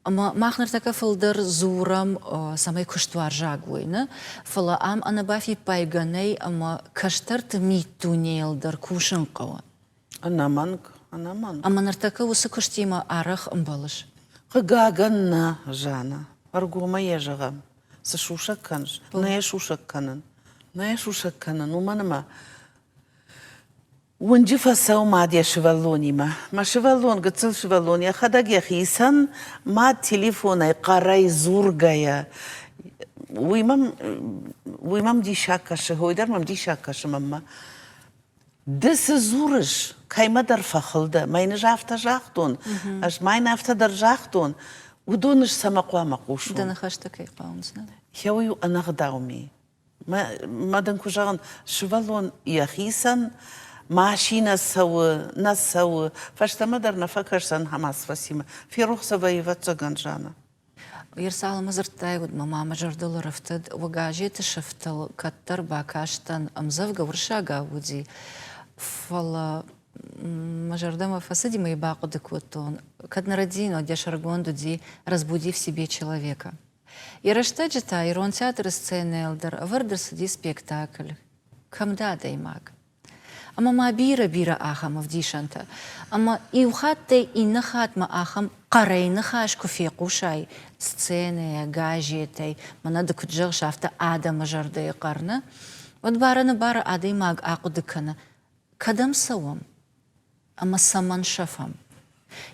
أما ما خنر تكفل در زورم سماي كشتوار جاگوينه فلا أنا بافي بايغاني أما كشترت ميتونيل در كوشن قوا أنا مانك أما نرتكا وس كشتيما أرخ أمبالش غاغنا جانا أرجو ما يجغم سشوشك كنج نايشوشك كنن ومن ما ونجفا سو ما دي شفالوني ما شفالون قتل شفالوني خدق يا خيسان ما تليفوني قراي زورغايا ويمام دي شاكاش هو يدر مام دي شاكاش ماما دس زورش كاي ما در فخلده ما ينجافتا جاختون اش ما ينافتا در جاختون ودونش سمقوا مقوشون دنا خشتكي قاونسنا يويو انا غداومي ما دنكو جاغن شفالون يا خيسان ماشينا نسو فاشتما در نفكرسن هماس فسيمة في رخصة ويفت جانا يرسال مزرتاي ود ماما مجردل رفتد وقاجيت شفتل كتر باكاشتن امزفغا ورشاغا ودي فلا مجردما фасади мои бакудык вот он кадна родину дешаргонду ди разбуди в себе человека и раштаджита ирон театр сцены элдер вардерс ди спектакль камда даймак أما ما بيرا آخم افديشانتا أما يوخاتي إنخات ما آخم قرين خاش كفي قوشاي سцены غاجيتي ما ندك جغ شافتا آدم مجردي قرنا ودبارنا بارا آدي ماغ آقودكنا كدم سوام أما سمان شفم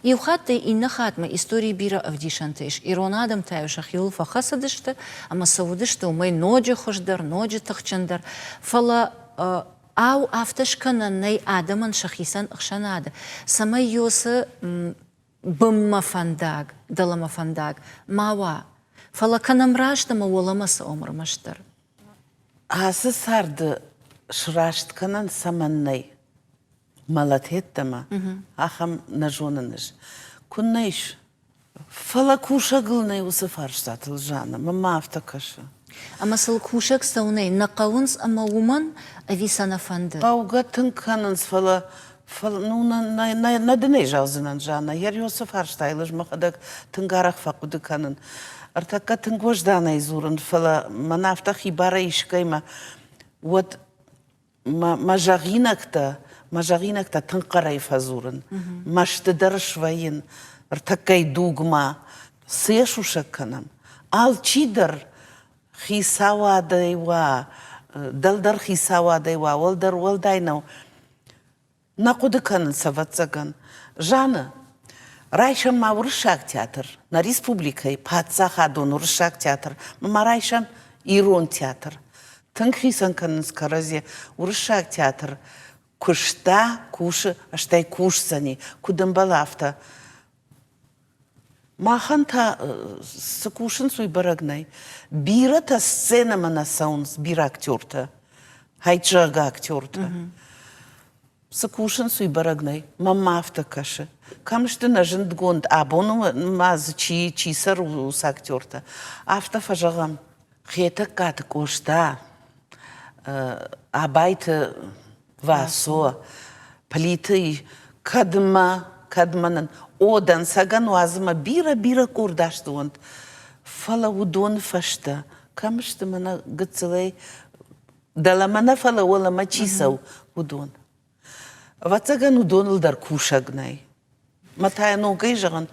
يوخاتي إنخات ما إستوري بيرا افديشانتيش إيرون آدم تايوش أخيول فخصدشتا أما سودشتا ومي نوجي خشدر نوجي تخچندر فلا أو أفتش كنا ني آدمان شخيصان أخشانادا سما يوسا بما فنداغ دلما فنداغ ماوا فلا كنا مراشتا ما ولما سأمر مشتر هاسا سارد شراشت كنا سمني مالتهتما أخم نجوننش كنايش فلا كوشا قلنا وسفارشتات الجانا ما أفتكش أما سلكوشك سوني نقاونس أما ومن أفيسانا فند أوغا تنكاننس فلا ندني جاوزنان جانا ير يوسف هارشتايلج مخدك تنغارخ فقود كانن ارتكا تنغوش دانا يزورن فلا منافتا خيبارا يشكيما ود ما جاغينك تنقرا يفازورن ماش تدرش وين ارتكا يدوغما سيشو شكنم آل چيدر خيساوا دايوا دلدر خيساوا دايوا ولدر ولداينو نقود كان سواتزاغان جانا رايشم ما ورشاك театр на республикой патса хадон ورشاك театр ما رايشم إيرون театр تنخيسان كان سكرازي ورشاك театр كشتا كوش اشتاي كوشساني كودن балафта ماخنتا سكوشن سوي برغناي بيرتا سцена منا ساونس بير актёрта хайчага актёрта سكوشن سوي برغناي ماما افتكاشه كامشت نجند гонд абону маз чи сар ус актёрта афта фажагам خيتا كات كوشتا абайт васо плиты كدمنن Одан саган уазма бира курдаштунд. Фала удон фашта, Камшты мана гыцылай, дала мана фала ола мачисау удон. Вацаган удонылдар кушагнай. Матая ногай жаган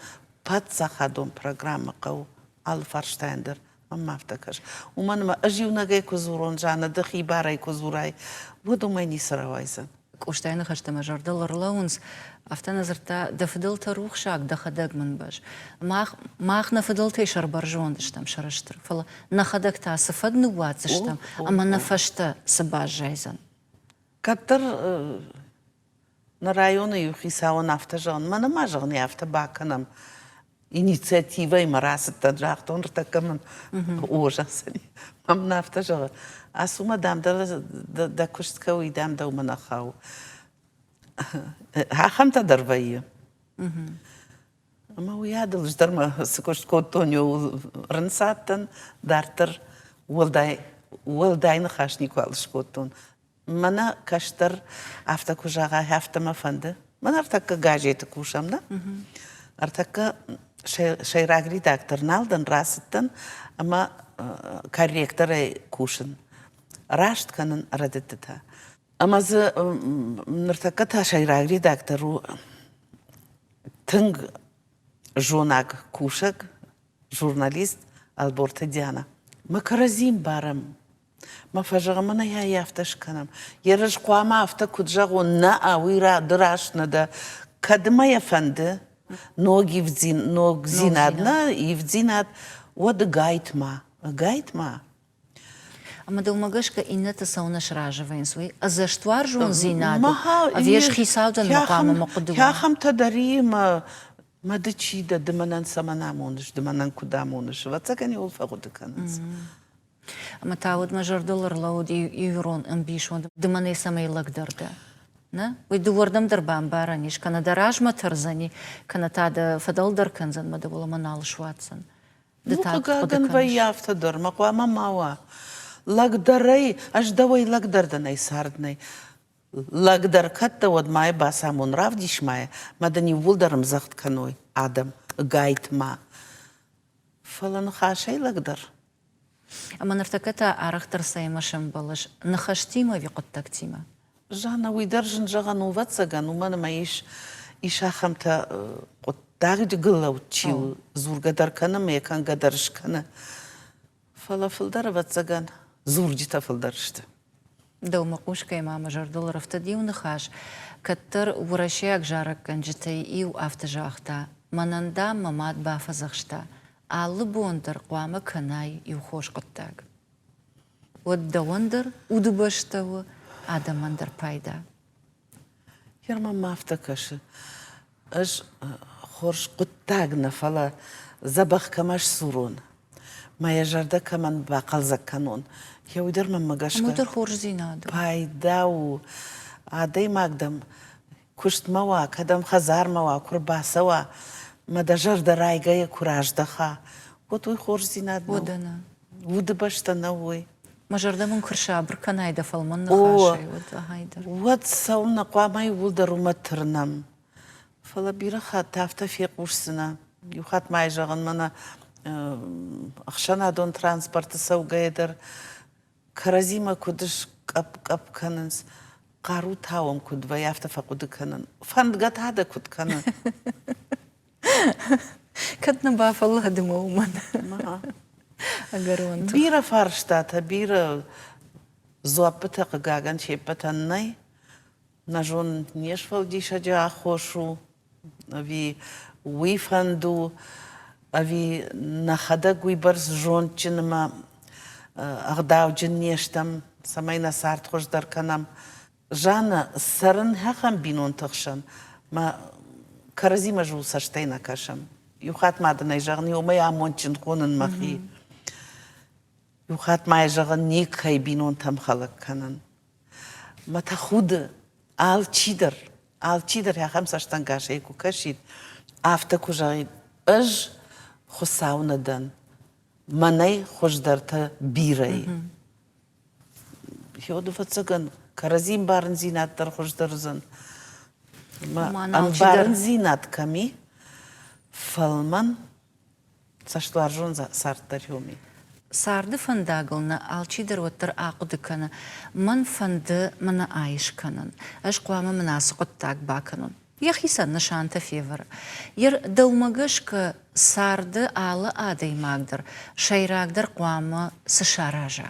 патсахадон программа кау Алфарштайндер. Мамафта каш. Уманма аживнагай кузурон жана дыхи барай кузурай. Водумай не саравайзан. Куштайны хаштама жардалар лаунс, автоназарта да фидылта рухшак да хадагман баш. Мах на фидылта шар баржондыштам шараштыр. Фала на хадагта сафадны вацыштам, ама на фашта сабаж жайзан. Каттыр на районы юхисауын автожан. Мана мажығын яфта баканам. Инициатива и марасыттан жақтан ртакамын ожасыни. Мам на автожан. Асума дам да куштка уйдам да умана хау. Хахамта дарвайы. Ама уядыл ждарма сыкуштко тоню рынсаттан дартыр уылдайны хашнику алышкоттон. Мана каштыр автокужаға хафтама фанды. Мана артакка гаджеті кушам да. Артакка шайраг редакторналдан расыттан, ама корректоры кушын. Раштканын радеттіта. Амазы ныртакка та шайраг редактору тынг жонак кушак, журналист Алборта Диана. Макаразим барам. Ма фажагамана я яфташканам. Ярыш куама афта куджагу на ауира драшна да кадма яфанды ноги взинадна и взинад вот гайтма. Гайтма. Ама да умагашка инната сауна шражавайн свой, а за штуар жон зинаду, а веш хисаудан мақама мақудуа. Яхам тадари ма дычида дыманан саманамоныш, дыманан кудамоныш. Вацакани олфагуды канынс. Ама тауд мажардалар лауд юрон амбишон, дыманы самай лагдарды. Вы дуардам дарбан бараниш, кана даражма тарзани, кана тада фадалдар канзан, мада була манал шватсан. Гаган ваяфта дар, мақуама мауа. Лagdarai, аж давай лagdarданай сарднай. Лagдар катта од май басамон равдиш май, мадани вулдарам захтканой, адам, гайтма. Фалан хашай лagдар. Ама нартаката арахтар саймашам балаш, нахаштима виқоттактима. Жана уйдаржын жаған уватсаган, умана маиш ишахамта оттагды гылаучиу, зургадар канам, якан гадарышкана. Фалафылдар ватсаган. Зурджита фылдарышты. Да умакушка мама жардалар автодивны хаш, каттыр урашаяк жарак канжитай иу автожахта, мананда мамат бафазахшта, аллы бондар қуамы канай иу хош қоттаг. Отда ондар удыбаштауы адамандар пайда. Ярма мафта кашы. Аж хорш қоттагна фала забах камаш сурон. Моя жарда каман бақалзак канон. Я уйдарма магашка. Мудыр хорш зинады. Пайдау. Адай магдам. Куштмава, кадам хазармава, курбасава. Мада жарда райгая кураждаха. Вот уй хорш зинады. Водана. Уды баштана ой. Мажардамын кырша бір канайда фалман нахашай. Вот сауна қуамай улдару матырнам. Фала бираха тафта феқушсына. Юхат май жағын мана ақшанадон транспорты саугайдар. Каразима кудыш кап канынс. Қару тауым кудва яфта фақуды канын. Фандгат ада куд канын. Катна бафалла дымауман. Агаронту. Бира фарштата, бира зуапыта гаган чепатаннай. Нажон нешвал дишаджа ахошу. Ви уифанду. Ави нахада гуйбарс жончинма агдавджин нештам. Самай насарт хождар канам. Жана сарын хахам бинон тахшан. Ма каразима жу саштайна кашам. Юхат мадынай жағын юмай амончин хонын махи. Юхат май жағын нек хай бинон там халак канан. Мата худы алчидыр. Алчидыр хахам саштан кашай ку кашид. Афта кужағид. Ыж хусаунадан. Манай хождарта бирай. Йоду фацаган. Каразим барын зинаттар хождарзан. Барын зинат ками. Фалман саштуар жон сарттар юми. sardı fandagılna alçidir otur aqudı kanı. Man fandı mana ayış kanın. Aş qwama mınası qıttag bakının. Yaxisa nişanta fever. Yer davmagış ki sardı alı adaymagdır. Şayragdır qwama sışaraja.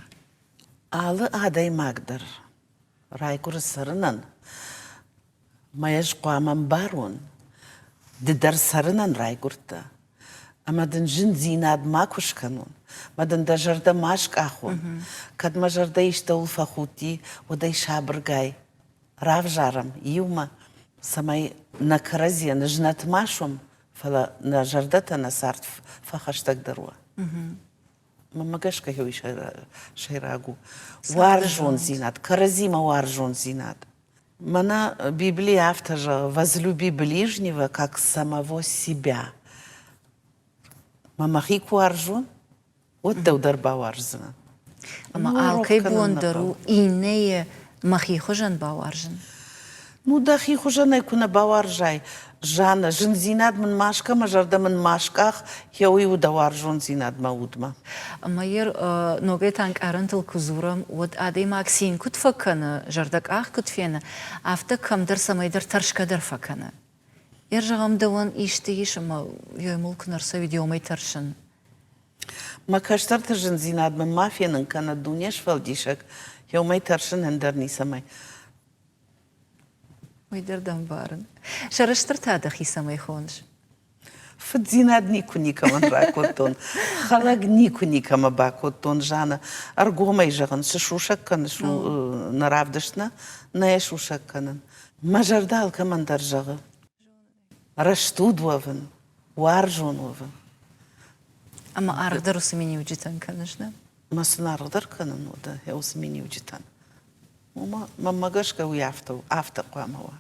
Alı adaymagdır. Raygur sarınan. Mayaj qwamam barun. Didar sarınan raygurta. Ama den jin zinad makush kanun. Maden da jarda mashk ahun. Kad ma jarda ishta ulfa khuti, oda ishabrgay. Rav jaram, yuma. Samay na karazia, na jnat mashum. Fala na jardata na sart fakhashtag darwa. Mamagashka hiu shayragu. Warjun zinad, karazima warjun zinad. Мана Библия автор же «Возлюби ближнего, как самого себя». Мамахи куаржун, вот да удар бауаржина. Ama alkay bondaru ineye mahi hojan bawarjın. Ну да хи хужана куна бауаржай. Жана, жин зинад мен машка, мажарда мен машках, хеуи удаваржун зинад маудма. Ama yer nogay tank arantal kuzuram od aday maksin kut fakana jardak ah kut fena afta kamdar samaydır tarşkadar fakana. Yer jagam dawan işte iş ama yoymul kunarsa videomay tarşın. Макаштар жин зинад мен мафиянын кана дунеш фалдишак, хеумай таршын эндерни самай. Uydurdan barın. Şarıştır tadı hisamay khonş. Фадзинад нику никама ракотон. Халаг нику никама бакотон жана. Аргомай жаган шушак кан шу наравдышна, на шушак канан. Мажардал камандар жага. Раштудваван, уаржонован. Ama argdar usmini ucitan kanışna. Масунардар канан ода е осмини уджитан. Мамагашка уяфта, афта қуамава.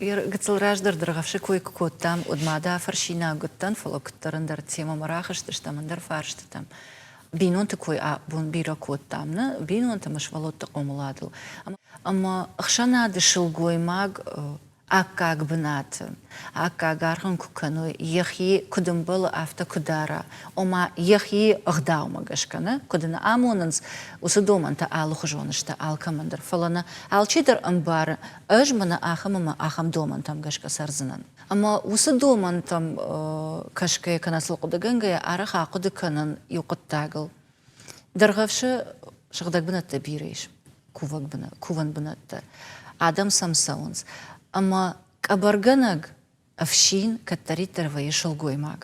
Yer gıtılrajdar dırgavşı koy kuttam udmada farşina guttan folokuttarındar tema maraxıştır tamandar farştıtam. Binon te koy a bun bira kuttamna binon te mashvalotta qomuladıl. Ama xşana de shilgoymag akkag binat. Akkag arxan kukanu yaxi kudumbal afta kudara. Oma yaxi agdawmagashkana kudana amonans usudomanta alukhjonishta alkamandar falana alchidar ambar ajmana axamama axam domantam gashka sarzinan. Ama usudomantam kashkay kanasl qudaganga araxa qudakanan yuqattagil. Dargavshi shagdag binatta birish. Kuvan binatta. Adam samsauns. Ama kabarganag afshin kattaritar vaye shilgoymag.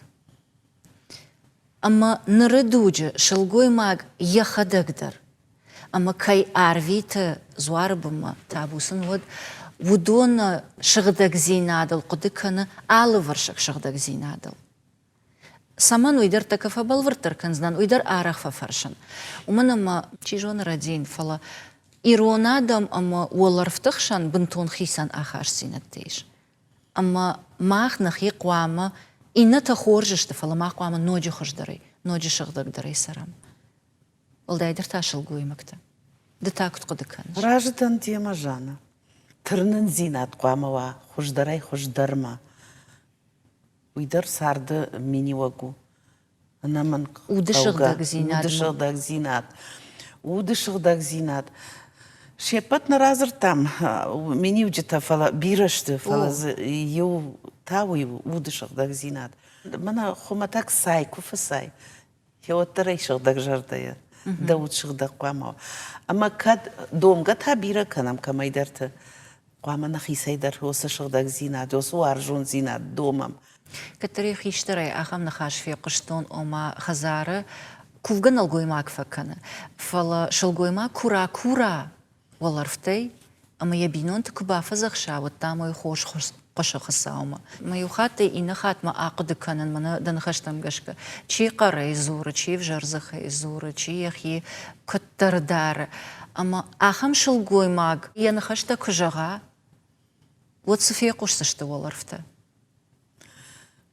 Ama naraduja shilgoymag yaxadagdar. Ama kay arvita zwarabama tabusan wad wudona shagdag zinadal qudikana alıvarshak shagdag zinadal. Saman uydar takafa balvartar kanznan uydar araxfa farshan. Umanama чижон радин fala Иронадам ама уоларфтахшан бунтон хисан ахаш синаттейш. Ама махнах иқвама ината хоржышты фала махвама ноджи хождарай, ноджи шагдагдарай сарам. Олдайдыр ташыл гуймакта. Да такут кудыкан. Раждан тема жана. Тырнын зинат қуамава, хождарай хождарма. Уйдар сарды минивагу. Анаман Удышығдаг зинат. Удышығдаг зинат. Удышығдаг зинат. Шепат на разър там, минивджета фала бирашты, фала ю тауи удышығдаг зинат. Мана хуматак сай, куфа сай. Хеоттарай шығдаг жардая, да удшығдаг қуамау. Ама кад домга та бира канам камайдарты. Қуамана хисайдар, осы шығдаг зинат, осы аржун зинат, домам. Катарих иштарай ахам нахаш фе қыштон ома хазары кувган алгоймак факана. Фала шылгоймак кура Wallerftay, ama je binnen te kubafa zagsha, wat daar mooi gosh gesamen. Maar je gaat in de gaat maar akde kunnen, maar dan ga je tam gashka. Chi qaray zura, chi vjarzakhay zura, chi yahi kuttardar. Ama aham shilgoy mag, je na khashta kujaga. Wat sfie qushta Wallerftay.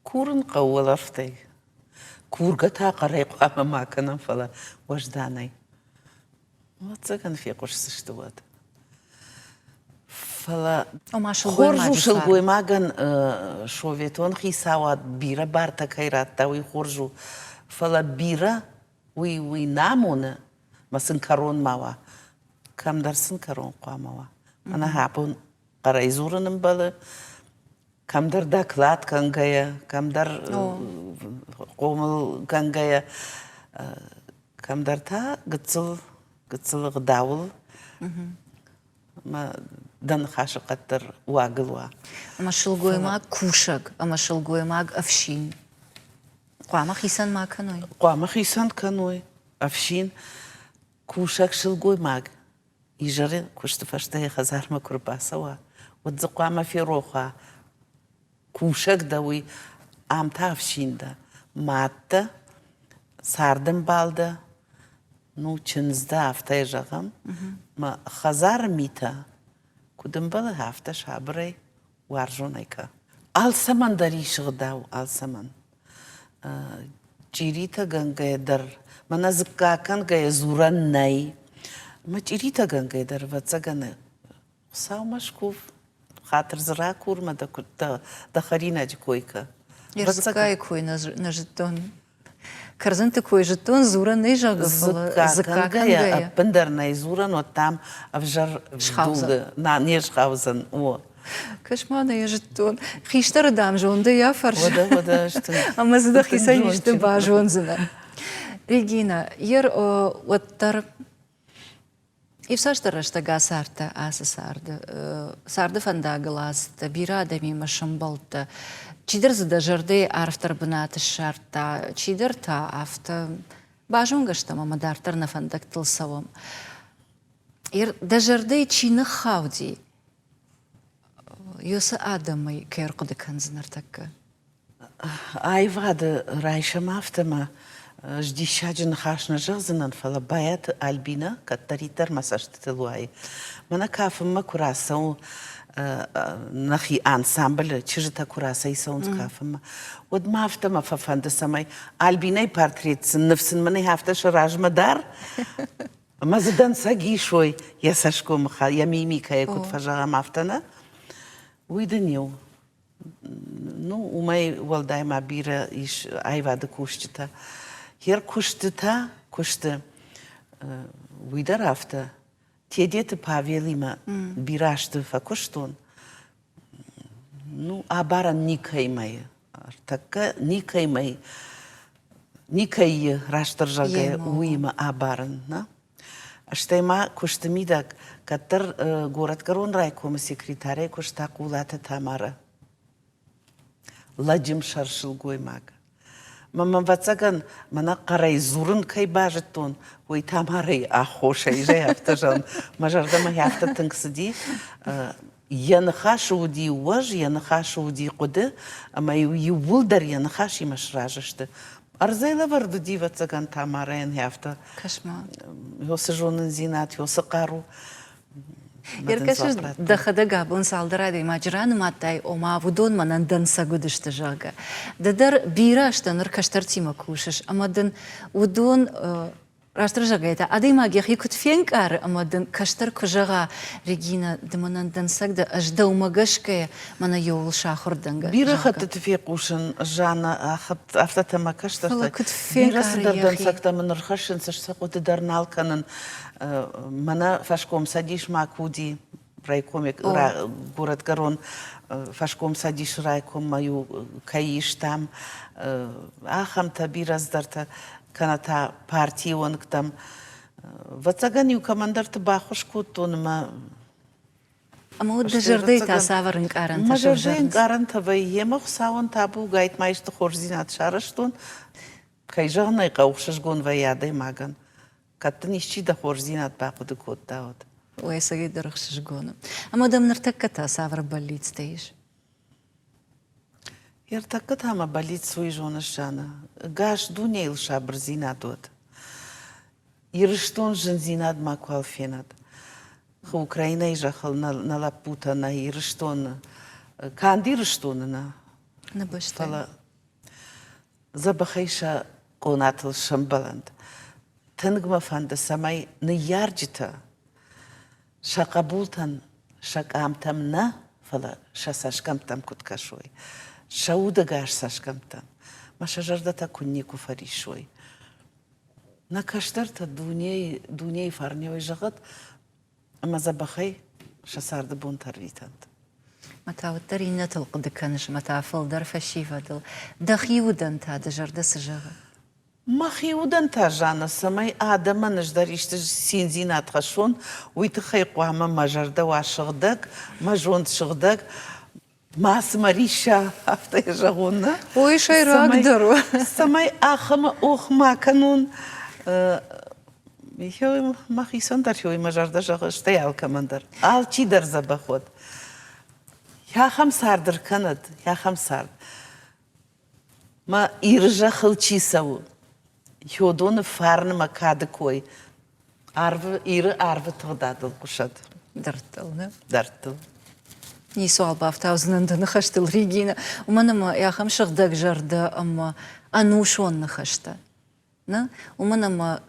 Kuren Wallerftay. Kurgata qaray qama ma kana fala wajdanay. Wat zeggen vier kosten wat? فلا وما شلقوي خورجو ما شلقوي ماغن شوفيتون خيساوات بيرا بارتا كيرات تاوي خورجو فلا بيرا وي نامون ما سنكرون ماوا كم در سنكرون قاموا أنا هابون قرايزورن مبلا كم در داكلات كان جاية كم در قومل كان جاية كم در تا قتل غداول ما دن خاش قطر واقلوا أما شلقوي ما كوشق أما شلقوي ما أفشين قوام خيسان ما كانوي قوام خيسان كانوي أفشين كوشك شلقوي ماغ يجري كوشت فشتهي خزار ما كرباسوا وتزقوا ما في روخا كوشك دوي عم تافشين دا ماتا ساردن بالدا نو چنزده هفته جغم ما خزار میتا کدوم بله هفته شابره وارجونه که آل سمن داریش غداو آل سمن جیریتا گنگه در من از کاکن گه زورن نای ما جیریتا گنگه در وزگنه ساو مشکوف خاطر زرا کورما دا خرینه جی کوی که يرزقاي كوي نجدون كرزنت كوي جتون زورا نيجا زكا كان بندر نيزورا وتام افجر شخاوزن نيش خاوزن او كشمانا يجتون خيشتر دام جون دي يا فرش ودا شتن اما زدا خيسا يشتن باجون زنا ريجينا ير وتر İfsaçlar rıştaga sarta ası sardı. Sardı fanda gılazdı. Bir adami maşımbaldı. Çidir zıda jırdı arftar bınatı şartta. Çidir ta afta bajun gaştam ama dartar na fandak tılsavam. Da jırdı çini xavdi. Yosa adamı kayır kudikan zinartakka. Ayvadı rayşam aftama. Жди щаджин хашна жазынан фала баят Альбина, катаритар масаштылуай. Мана кафыма курасау нахи ансамбль, чижита курасай саунс кафыма. Од мафтама фафанда самай Альбинай портрет нефсин маны хафта шаражмадар. Мазадан сагишой, я сашко мха, я мимика, я кут фажага мафтана. Уйденил. Ну, у моей валдай мабира иш айвада куштита. Her kuştuta kuştu uydar hafta tedeti pavelima biraştı fa kuştun nu abaran nikaymay taka nikaymay nikay raştırjaga uyma abaran na Штайма куштамидаг катар город Карон райкома секретаря кушта кулата Тамара ладжим шаршил гоймаг Мама вацаган мана қарай зурын кай бажыттон ой Тамарай ахошай жай автажан мажардама яфта тыңсыди яныха шуди уаж яныха шуди қуды ама ювулдар яныха шимаш ражышты Арзайла варду ди вацаган Тамарайын яфта Кошмар Йосы жонын зинат йосы қару Яркашыш дахада габон салдырады мажраны маттай ома вудон манан данса гудышты жага. Дадар бираштан ыркаштар тима кушаш, амадан вудон раштыр жага это. Ады магия хикут фенкар, амадан каштар кужага Регина дыманан дансагда ажда умагашкая мана йоул шахурданга. Бира хатты тфекушын жана автотама каштар. Фалакут фенкар Бирасы дар дансакта манырхашын сашсақ оты дарналканын Мана фашком садиш макуди райкоме город Гарон фашком садиш райком мою каиш там ахам табираз дарта каната партии он там вацаганю командарта бахуш кутонма Ама от дажарды та саварын каранта мажардын каранта вай емох саун табу гайт майшты хорзинат шараштон кайжагнай каухшаш гон ваядай маган Каттын ишчи да хорзинат бақуды кодда од. Ой, саги дырықшыш гоны. Ама дамнар такката савр болит стоишь? Ер такката ама болит свой жонаш жана. Гаш дунейл шабр зинат од. Ирыштон жын зинат макуал фенат. Ха Украина ижахал на лапута на ирыштон. Канди ирыштон на. На баштай. Забахайша қонатыл шамбаланд. Тынгма фанда самай ны ярджита шақабултан شقام تم نه فلا شساشكم تم كنت كشوي شاودة قاش ساشكم تم ما شجرة تكوني كفري شوي نكشترت دنيا فارني ويجغط أما زبخي شسارد بون ترويتند متى ودرينا تلقد كانش متى فلدر فشيفة دل دخي ودن تا دجر دسجغة ما خيودن تاجانا سماي آدم نجدر يشتج سينزينات خشون ويتخي قوامة ما جرده واشغدك ما جوند شغدك ما سمريشا هفته يجغونا ويش يراقدروا سماي آخم أوخ ما كانون يهوي ما خيسون در يهوي ما جرده جغشتي آل كماندر آل چي در زبخود يا خمسار در كند يا خمسار ما إرجع خلچي سو يودون فارن ما كاد كوي عرف تغداد القشد درتلنا درتل ني سؤال بافتاوزن نخشت الريجينا ومن ما يا خم شغدك جرده أما أنوشون نخشته نا ومن ما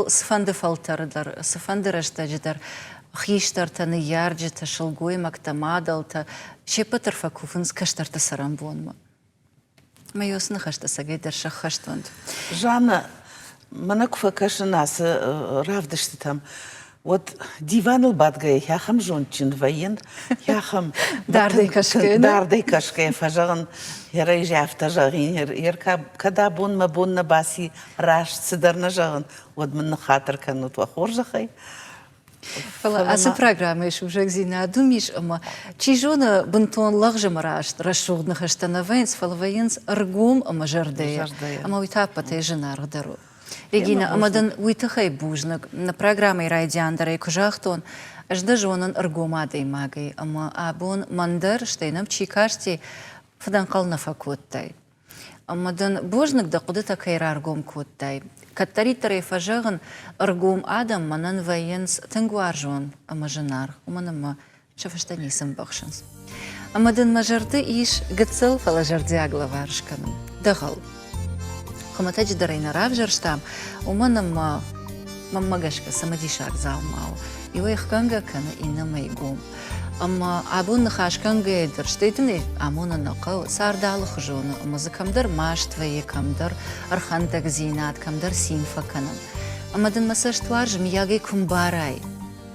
سفند فلتر در سفند رشته جدر خيشتر تنيار جت شلقوي مكتمادل تا شيبتر فكوفنس كشتر تسرمبون ما يوس نخشت سجي در شخشتوند جانا منك فكش الناس رافدشت تام ود ديوان البادغي يا خم جون تشين فين يا خم داردي كشكي داردي كشكي فجغن يريج يفتجغين يركب كدابون ما بون نباسي راش صدرنا جغن ود من خاطر كانوا توخور جخي فلا أس برنامج شو جاك زينا دوميش أما تيجونا بنتون لغج مراشت رشوغ نخشتنا فينس فالفينس أرجوم أما جردية أما ويتابا تيجنا رغدرو Регина, амадан уйтахай бужнак на программе Райдиандера и Кожахтон аж дажонан аргумадой магой, ама абон мандар штейнам чикашти фаданкал на факуттай. Амадан бужнак да кудыта кайра аргум куттай. Каттаритары фажаган аргум адам манан ваенс тенгуаржон, ама жанар, уманама шафаштанисам бахшанс. Амадан мажарды иш гацел фалажардиагла варшканам. Дагал. خمتاج درينا رافجر شتام ومنما ممجشك سمديشاك زالماو يويخ كانجا كان إنما يقوم أما عبون نخاش كانجا يدر شتيتني عمونا نقاو صار دال خجونا أما زي كمدر ماشت ويا كمدر أرخانتك زينات كمدر سينفا كنم أما دن مساش توارج مياجي كمباراي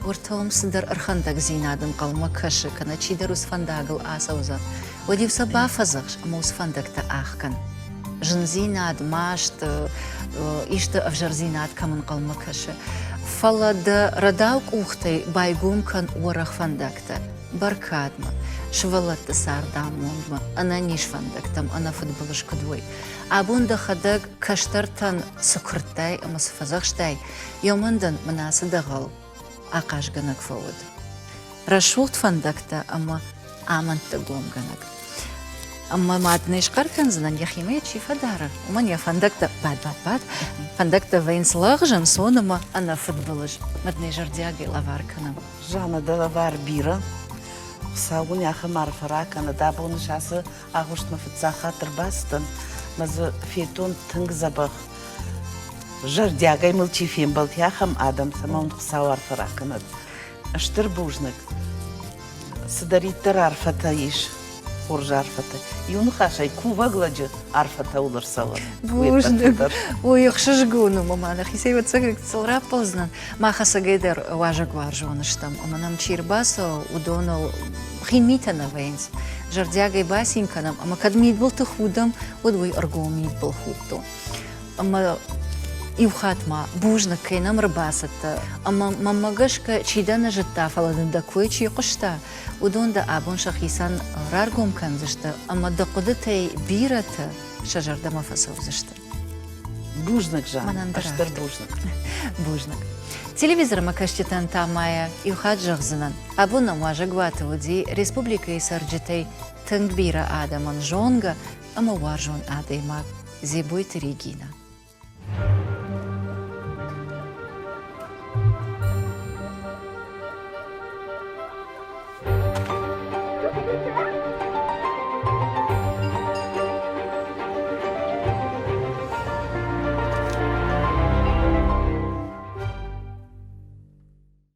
ورتهم صدر أرخانتك زينات قلما كش كنا تشيدر وسفنداغل آسوزا وديو سبا فزغش أما وسفندك تأخ كان جنزينات ماشت إشت أفجرزينات كمن قلمكش فلد رداوك أختي بايقوم كان ورخ فندكتا بركاتما شولت صار دامونما أنا نيش فندكتم أنا فوتبولش كدوي أبون دخدك كشترتن سكرتاي أما سفزغشتاي يومندن مناس دغل أقاش جنك فود رشوت فندكتا أما آمن تقوم جنك أما ما عدناش قركن زنان يا خيمة شي فدارة ومن يا فندقت بعد فندقت فينس لاغجن صونما أنا فوتبولج ما تنجر دياجي لافاركنا جانا دا لافار بيرا ساون يا خمار فراك أنا دابون شاسة أغوشت ما فتساخة ترباستن مز فيتون تنگ زبخ جر دياجي ملتي فين بلت يا خم آدم سماون خساوار فراكنا أشتر بوجنك سدري تر عرفتا يش خورج عرفته يون خاشي كوفا غلاجي عرفته ولر سوا بوجنك ويخشش جونو ماما أنا خيسي وتسكت صورة بوزنان ما خاصة جدر واجك وارجونشتم أما نم تشير باسو ودونو خين ميتنا وينس جردياجي باسين كنام أما كد ميت بلت خودم ودوي أرجو ميت بالخودتو أما يوخات ما بوجنك كينام رباسة أما ماما جشك تشيدنا جتا فلادن دكوي تشي قشتا ودون دا أبون شخيسان رارقوم كان زشتا أما دا قدتي بيرتا شجر دا ما فسوزشتا بوجنك جان أشتر بوجنك تلفزيون ما كشتن تامايا يوخات جغزنان أبونا واجا قواتا ودي ريسبوبليكا يسرجتي تنكبيرا آدمان جونغا أما وارجون آديما زي بويت ريجينا